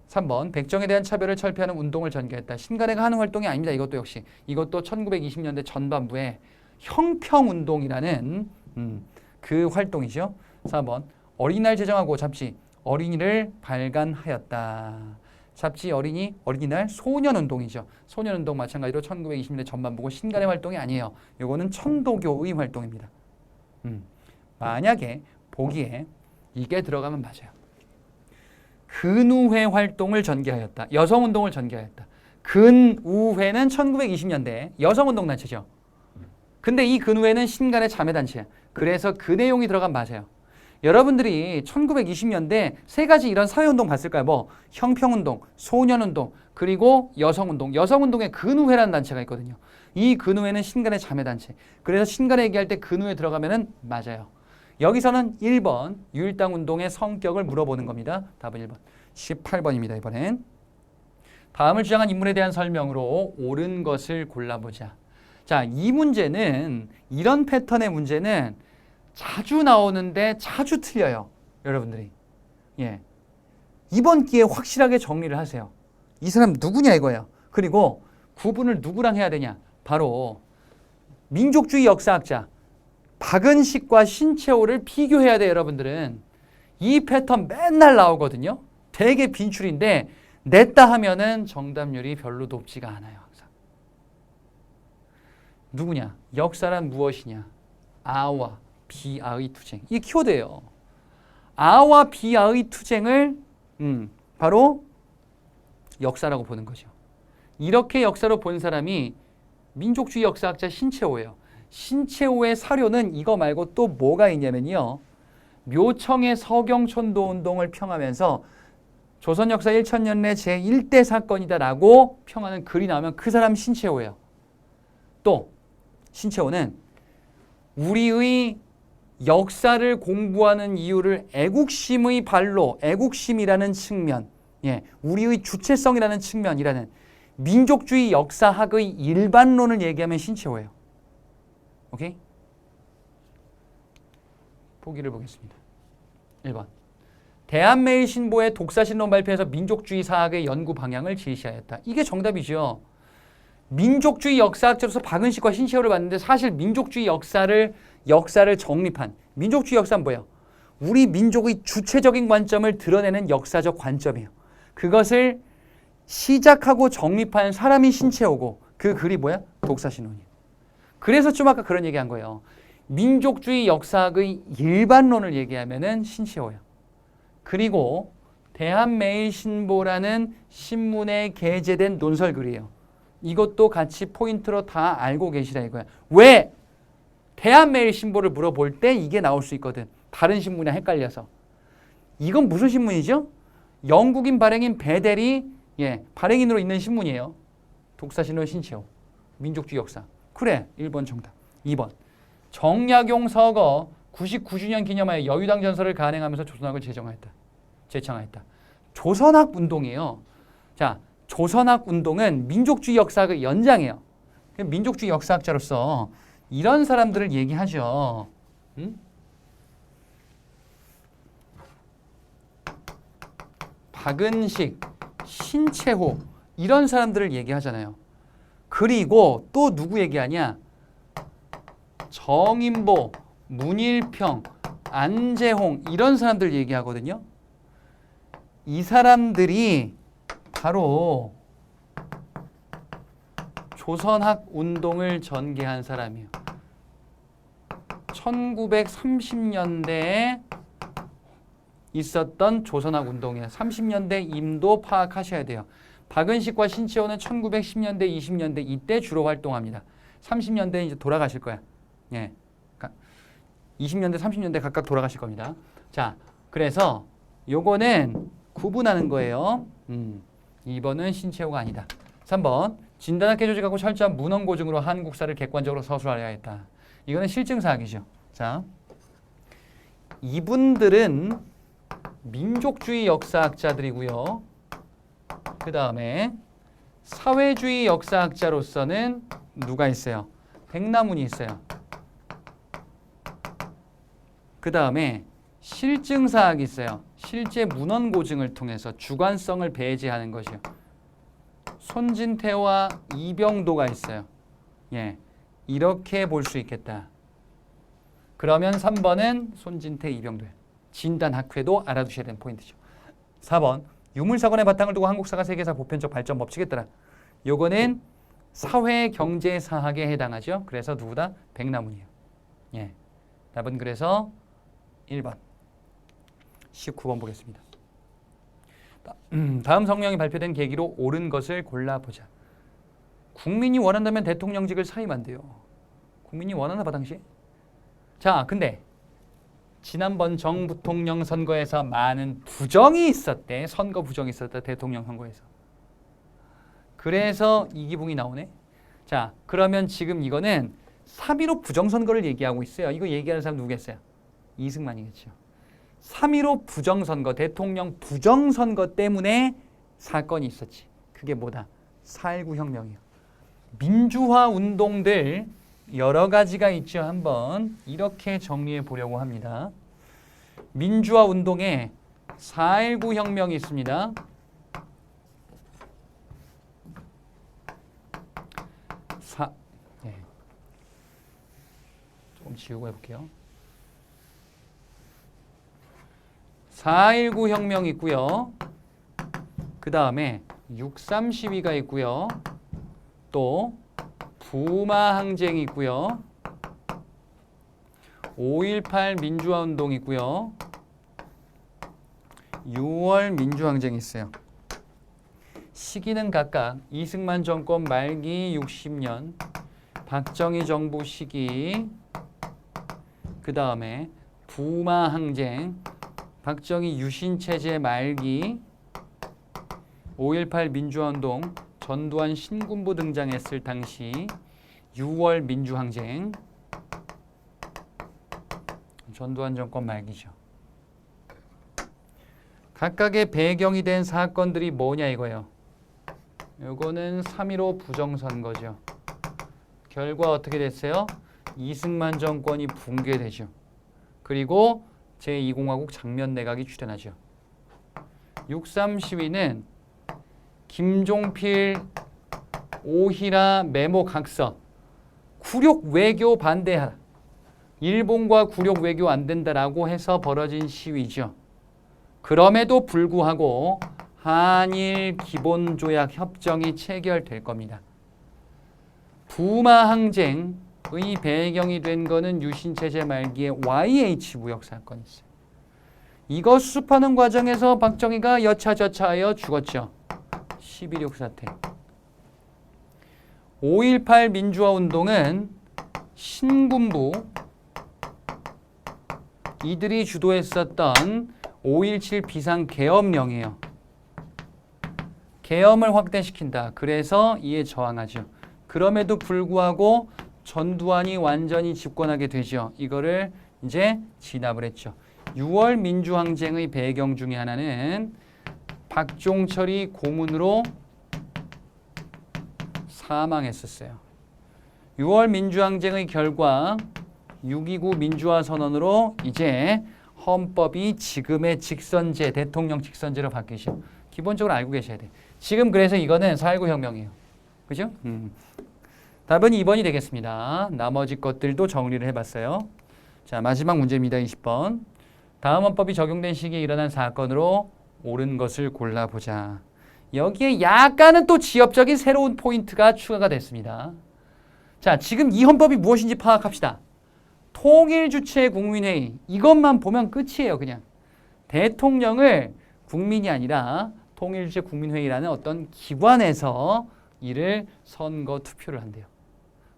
3번 백정에 대한 차별을 철폐하는 운동을 전개했다. 신간회가 하는 활동이 아닙니다. 이것도 역시. 이것도 1920년대 전반부에 형평운동이라는 그 활동이죠. 4번 어린이날 제정하고 잡지 어린이를 발간하였다. 잡지 어린이날 소년운동이죠. 소년운동 마찬가지로 1920년대 전반부고 신간회 활동이 아니에요. 이거는 천도교의 활동입니다. 만약에 보기에 이게 들어가면 맞아요. 근우회 활동을 전개하였다. 여성운동을 전개하였다. 근우회는 1920년대 여성운동단체죠. 근데 이 근우회는 신간의 자매단체야. 그래서 그 내용이 들어가면 맞아요. 여러분들이 1920년대 세 가지 이런 사회운동 봤을까요? 뭐 형평운동, 소년운동, 그리고 여성운동. 여성운동에 근우회라는 단체가 있거든요. 이 근우회는 신간의 자매단체. 그래서 신간회 얘기할 때 근우회 들어가면은 맞아요. 여기서는 1번 유일당 운동의 성격을 물어보는 겁니다. 답은 1번. 18번입니다. 이번엔. 다음을 주장한 인물에 대한 설명으로 옳은 것을 골라보자. 자, 이 문제는 이런 패턴의 문제는 자주 나오는데 자주 틀려요. 여러분들이. 예. 이번 기회에 확실하게 정리를 하세요. 이 사람 누구냐 이거예요. 그리고 구분을 누구랑 해야 되냐. 바로 민족주의 역사학자 박은식과 신채호를 비교해야 돼요. 여러분들은. 이 패턴 맨날 나오거든요. 되게 빈출인데 냈다 하면은 정답률이 별로 높지가 않아요. 항상. 누구냐? 역사란 무엇이냐? 아와 비아의 투쟁. 이게 키워드예요. 아와 비아의 투쟁을 바로 역사라고 보는 거죠. 이렇게 역사로 본 사람이 민족주의 역사학자 신채호예요. 신채호의 사료는 이거 말고 또 뭐가 있냐면요. 묘청의 서경촌도 운동을 평하면서 조선 역사 1000년내 제1대 사건이다라고 평하는 글이 나오면 그 사람 신채호예요. 또 신채호는 우리의 역사를 공부하는 이유를 애국심의 발로, 애국심이라는 측면, 예, 우리의 주체성이라는 측면이라는 민족주의 역사학의 일반론을 얘기하면 신채호예요. 오케이? 보기를 보겠습니다. 1번. 대한매일신보의 독사신론 발표에서 민족주의 사학의 연구 방향을 제시하였다. 이게 정답이죠. 민족주의 역사학자로서 박은식과 신채호를 봤는데 사실 민족주의 역사를 정립한 민족주의 역사는 뭐예요? 우리 민족의 주체적인 관점을 드러내는 역사적 관점이에요. 그것을 시작하고 정립한 사람이 신채호고 그 글이 뭐야? 독사신론이에요. 그래서 좀 아까 그런 얘기한 거예요. 민족주의 역사학의 일반론을 얘기하면은 신채호예요. 그리고 대한매일신보라는 신문에 게재된 논설글이에요. 이것도 같이 포인트로 다 알고 계시라 이거야. 왜? 대한매일신보를 물어볼 때 이게 나올 수 있거든. 다른 신문이랑 헷갈려서. 이건 무슨 신문이죠? 영국인 발행인 베델이 예, 발행인으로 있는 신문이에요. 독사신론 신채호. 민족주의 역사. 그래. 1번 정답. 2번. 정약용 서거 99주년 기념하여 여유당 전설을 간행하면서 조선학을 제창하였다. 조선학 운동이에요. 자, 조선학 운동은 민족주의 역사학의 연장이에요. 민족주의 역사학자로서 이런 사람들을 얘기하죠. 박은식, 신채호 이런 사람들을 얘기하잖아요. 그리고 또 누구 얘기하냐? 정인보, 문일평, 안재홍 이런 사람들 얘기하거든요. 이 사람들이 바로 조선학 운동을 전개한 사람이에요. 1930년대에 있었던 조선학 운동이에요. 30년대 임도 파악하셔야 돼요. 박은식과 신채호는 1910년대, 20년대 이때 주로 활동합니다. 30년대 이제 돌아가실 거야. 예. 20년대, 30년대 각각 돌아가실 겁니다. 자, 그래서 요거는 구분하는 거예요. 2번은 신채호가 아니다. 3번. 진단학계 조직하고 철저한 문헌고증으로 한국사를 객관적으로 서술하려 했다. 이거는 실증사학이죠. 자, 이분들은 민족주의 역사학자들이고요. 그 다음에 사회주의 역사학자로서는 누가 있어요? 백남훈이 있어요. 그 다음에 실증사학이 있어요. 실제 문헌고증을 통해서 주관성을 배제하는 것이요. 손진태와 이병도가 있어요. 예, 이렇게 볼 수 있겠다. 그러면 3번은 손진태, 이병도예요. 진단학회도 알아두셔야 되는 포인트죠. 4번 유물사건의 바탕을 두고 한국사가 세계사 보편적 발전 법칙에 따라 요거는 사회경제사학에 해당하죠. 그래서 누구다? 백남훈이에요. 예, 답은 그래서 1번. 19번 보겠습니다. 다음 성명이 발표된 계기로 옳은 것을 골라보자. 국민이 원한다면 대통령직을 사임한 돼요. 국민이 원하나 봐 당시. 자, 근데 지난번 정부통령 선거에서 많은 부정이 있었대. 선거 부정이 있었다. 대통령 선거에서. 그래서 이기붕이 나오네. 자, 그러면 지금 이거는 3.15 부정선거를 얘기하고 있어요. 이거 얘기하는 사람 누구겠어요? 이승만이겠죠. 3.15 부정선거, 대통령 부정선거 때문에 사건이 있었지. 그게 뭐다? 4.19 혁명이요. 민주화 운동들 여러 가지가 있죠. 한번 이렇게 정리해 보려고 합니다. 민주화 운동에 4.19 혁명이 있습니다. 조금 지우고 해볼게요. 4.19 혁명 있고요. 그 다음에 6.3 시위가 있고요. 또 부마 항쟁이 있고요. 5.18 민주화 운동이 있고요. 6월 민주항쟁이 있어요. 시기는 각각 이승만 정권 말기 60년, 박정희 정부 시기, 그 다음에 부마 항쟁, 박정희 유신체제 말기, 5.18 민주화운동, 전두환 신군부 등장했을 당시 6월 민주항쟁, 전두환 정권 말기죠. 각각의 배경이 된 사건들이 뭐냐 이거예요. 요거는 3.15 부정선거죠. 결과 어떻게 됐어요? 이승만 정권이 붕괴되죠. 그리고 제2공화국 장면 내각이 출현하죠. 6.3 시위는 김종필, 오히라 메모 각서, 굴욕 외교 반대하라. 일본과 굴욕 외교 안 된다라고 해서 벌어진 시위죠. 그럼에도 불구하고 한일 기본조약 협정이 체결될 겁니다. 부마 항쟁의 배경이 된 거는 유신체제 말기에 YH 무역 사건이 있어요. 이거 수습하는 과정에서 박정희가 여차저차하여 죽었죠. 11.6 사태. 5.18 민주화 운동은 신군부 이들이 주도했었던 5.17 비상계엄령이에요. 계엄을 확대시킨다. 그래서 이에 저항하죠. 그럼에도 불구하고 전두환이 완전히 집권하게 되죠. 이거를 이제 진압을 했죠. 6월 민주항쟁의 배경 중에 하나는 박종철이 고문으로 사망했었어요. 6월 민주항쟁의 결과 6.29 민주화 선언으로 이제 헌법이 지금의 직선제, 대통령 직선제로 바뀌죠. 기본적으로 알고 계셔야 돼. 지금 그래서 이거는 4.19 혁명이에요. 그죠? 답은 2번이 되겠습니다. 나머지 것들도 정리를 해봤어요. 자, 마지막 문제입니다. 20번. 다음 헌법이 적용된 시기에 일어난 사건으로 옳은 것을 골라보자. 여기에 약간은 또 지역적인 새로운 포인트가 추가가 됐습니다. 자, 지금 이 헌법이 무엇인지 파악합시다. 통일주체 국민회의, 이것만 보면 끝이에요. 그냥 대통령을 국민이 아니라 통일주체 국민회의라는 어떤 기관에서 이를 선거 투표를 한대요.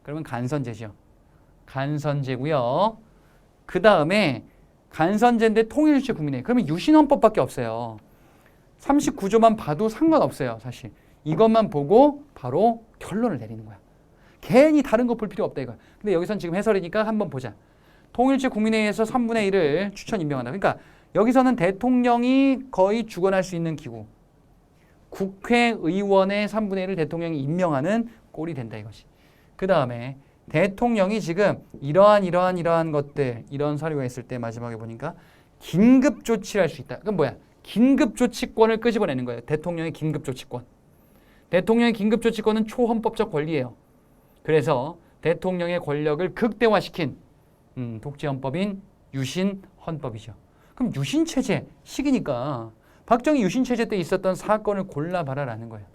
그러면 간선제죠. 간선제고요. 그 다음에 간선제인데 통일주체 국민회의. 그러면 유신헌법밖에 없어요. 39조만 봐도 상관없어요. 사실 이것만 보고 바로 결론을 내리는 거야. 괜히 다른 거 볼 필요 없다 이거야. 근데 여기선 지금 해설이니까 한번 보자. 통일주체 국민회의에서 3분의 1을 추천 임명한다. 그러니까 여기서는 대통령이 거의 주관할 수 있는 기구. 국회의원의 3분의 1을 대통령이 임명하는 꼴이 된다 이것이. 그 다음에 대통령이 지금 이러한 것들, 이런 사료가 있을 때 마지막에 보니까 긴급 조치를 할 수 있다. 그건 뭐야? 긴급 조치권을 끄집어내는 거예요. 대통령의 긴급 조치권. 대통령의 긴급 조치권은 초헌법적 권리예요. 그래서 대통령의 권력을 극대화시킨 독재헌법인 유신헌법이죠. 그럼 유신체제 시기니까 박정희 유신체제 때 있었던 사건을 골라봐라라는 거예요.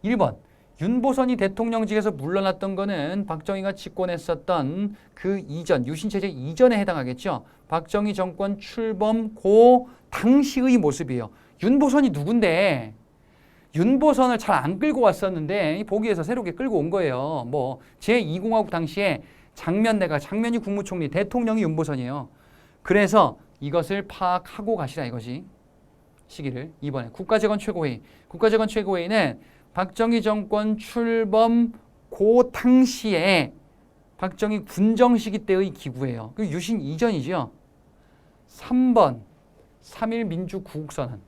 1번 윤보선이 대통령직에서 물러났던 거는 박정희가 집권했었던 그 이전, 유신체제 이전에 해당하겠죠. 박정희 정권 출범 그 당시의 모습이에요. 윤보선이 누군데? 윤보선을 잘 안 끌고 왔었는데 보기에서 새롭게 끌고 온 거예요. 뭐 제2공화국 당시에 장면이 국무총리, 대통령이 윤보선이에요. 그래서 이것을 파악하고 가시라 이거지. 시기를. 2번에 국가재건 최고회의. 국가재건 최고회의는 박정희 정권 출범 그 당시에 박정희 군정 시기 때의 기구예요. 그 유신 이전이죠. 3번 3.1 민주구국선언.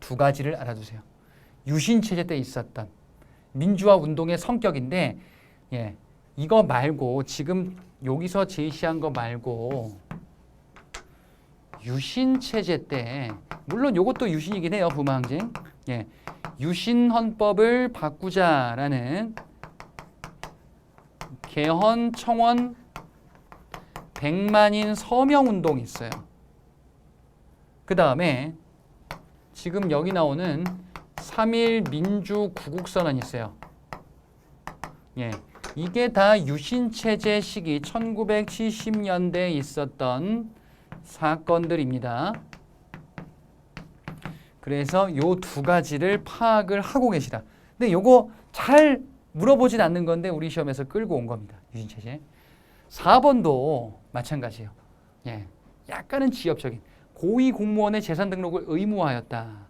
두 가지를 알아두세요. 유신체제 때 있었던 민주화 운동의 성격인데 이거 말고 지금 여기서 제시한 거 말고 유신체제 때 물론 이것도 유신이긴 해요. 부마항쟁. 유신헌법을 바꾸자라는 개헌 청원 100만인 서명운동이 있어요. 그 다음에 지금 여기 나오는 3.1 민주구국선언이 있어요. 이게 다 유신체제 시기 1970년대에 있었던 사건들입니다. 그래서 요 두 가지를 파악을 하고 계시다. 근데 요거 잘 물어보진 않는 건데 우리 시험에서 끌고 온 겁니다. 유신체제. 4번도 마찬가지예요. 약간은 지엽적인. 고위 공무원의 재산 등록을 의무화하였다.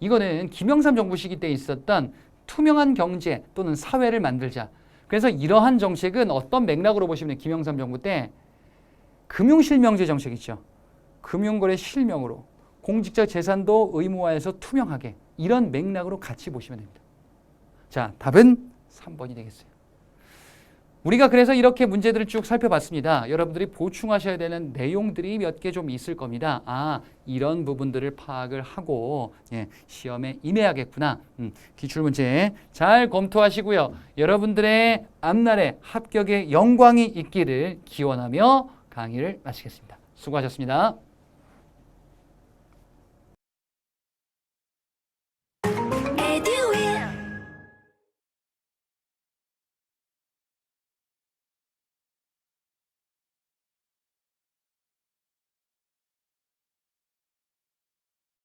이거는 김영삼 정부 시기 때 있었던 투명한 경제 또는 사회를 만들자. 그래서 이러한 정책은 어떤 맥락으로 보시면 김영삼 정부 때 금융실명제 정책 있죠. 금융거래 실명으로 공직자 재산도 의무화해서 투명하게 이런 맥락으로 같이 보시면 됩니다. 자, 답은 3번이 되겠어요. 우리가 그래서 이렇게 문제들을 쭉 살펴봤습니다. 여러분들이 보충하셔야 되는 내용들이 몇 개 좀 있을 겁니다. 이런 부분들을 파악을 하고 시험에 임해야겠구나. 기출문제 잘 검토하시고요. 여러분들의 앞날에 합격의 영광이 있기를 기원하며 강의를 마치겠습니다. 수고하셨습니다.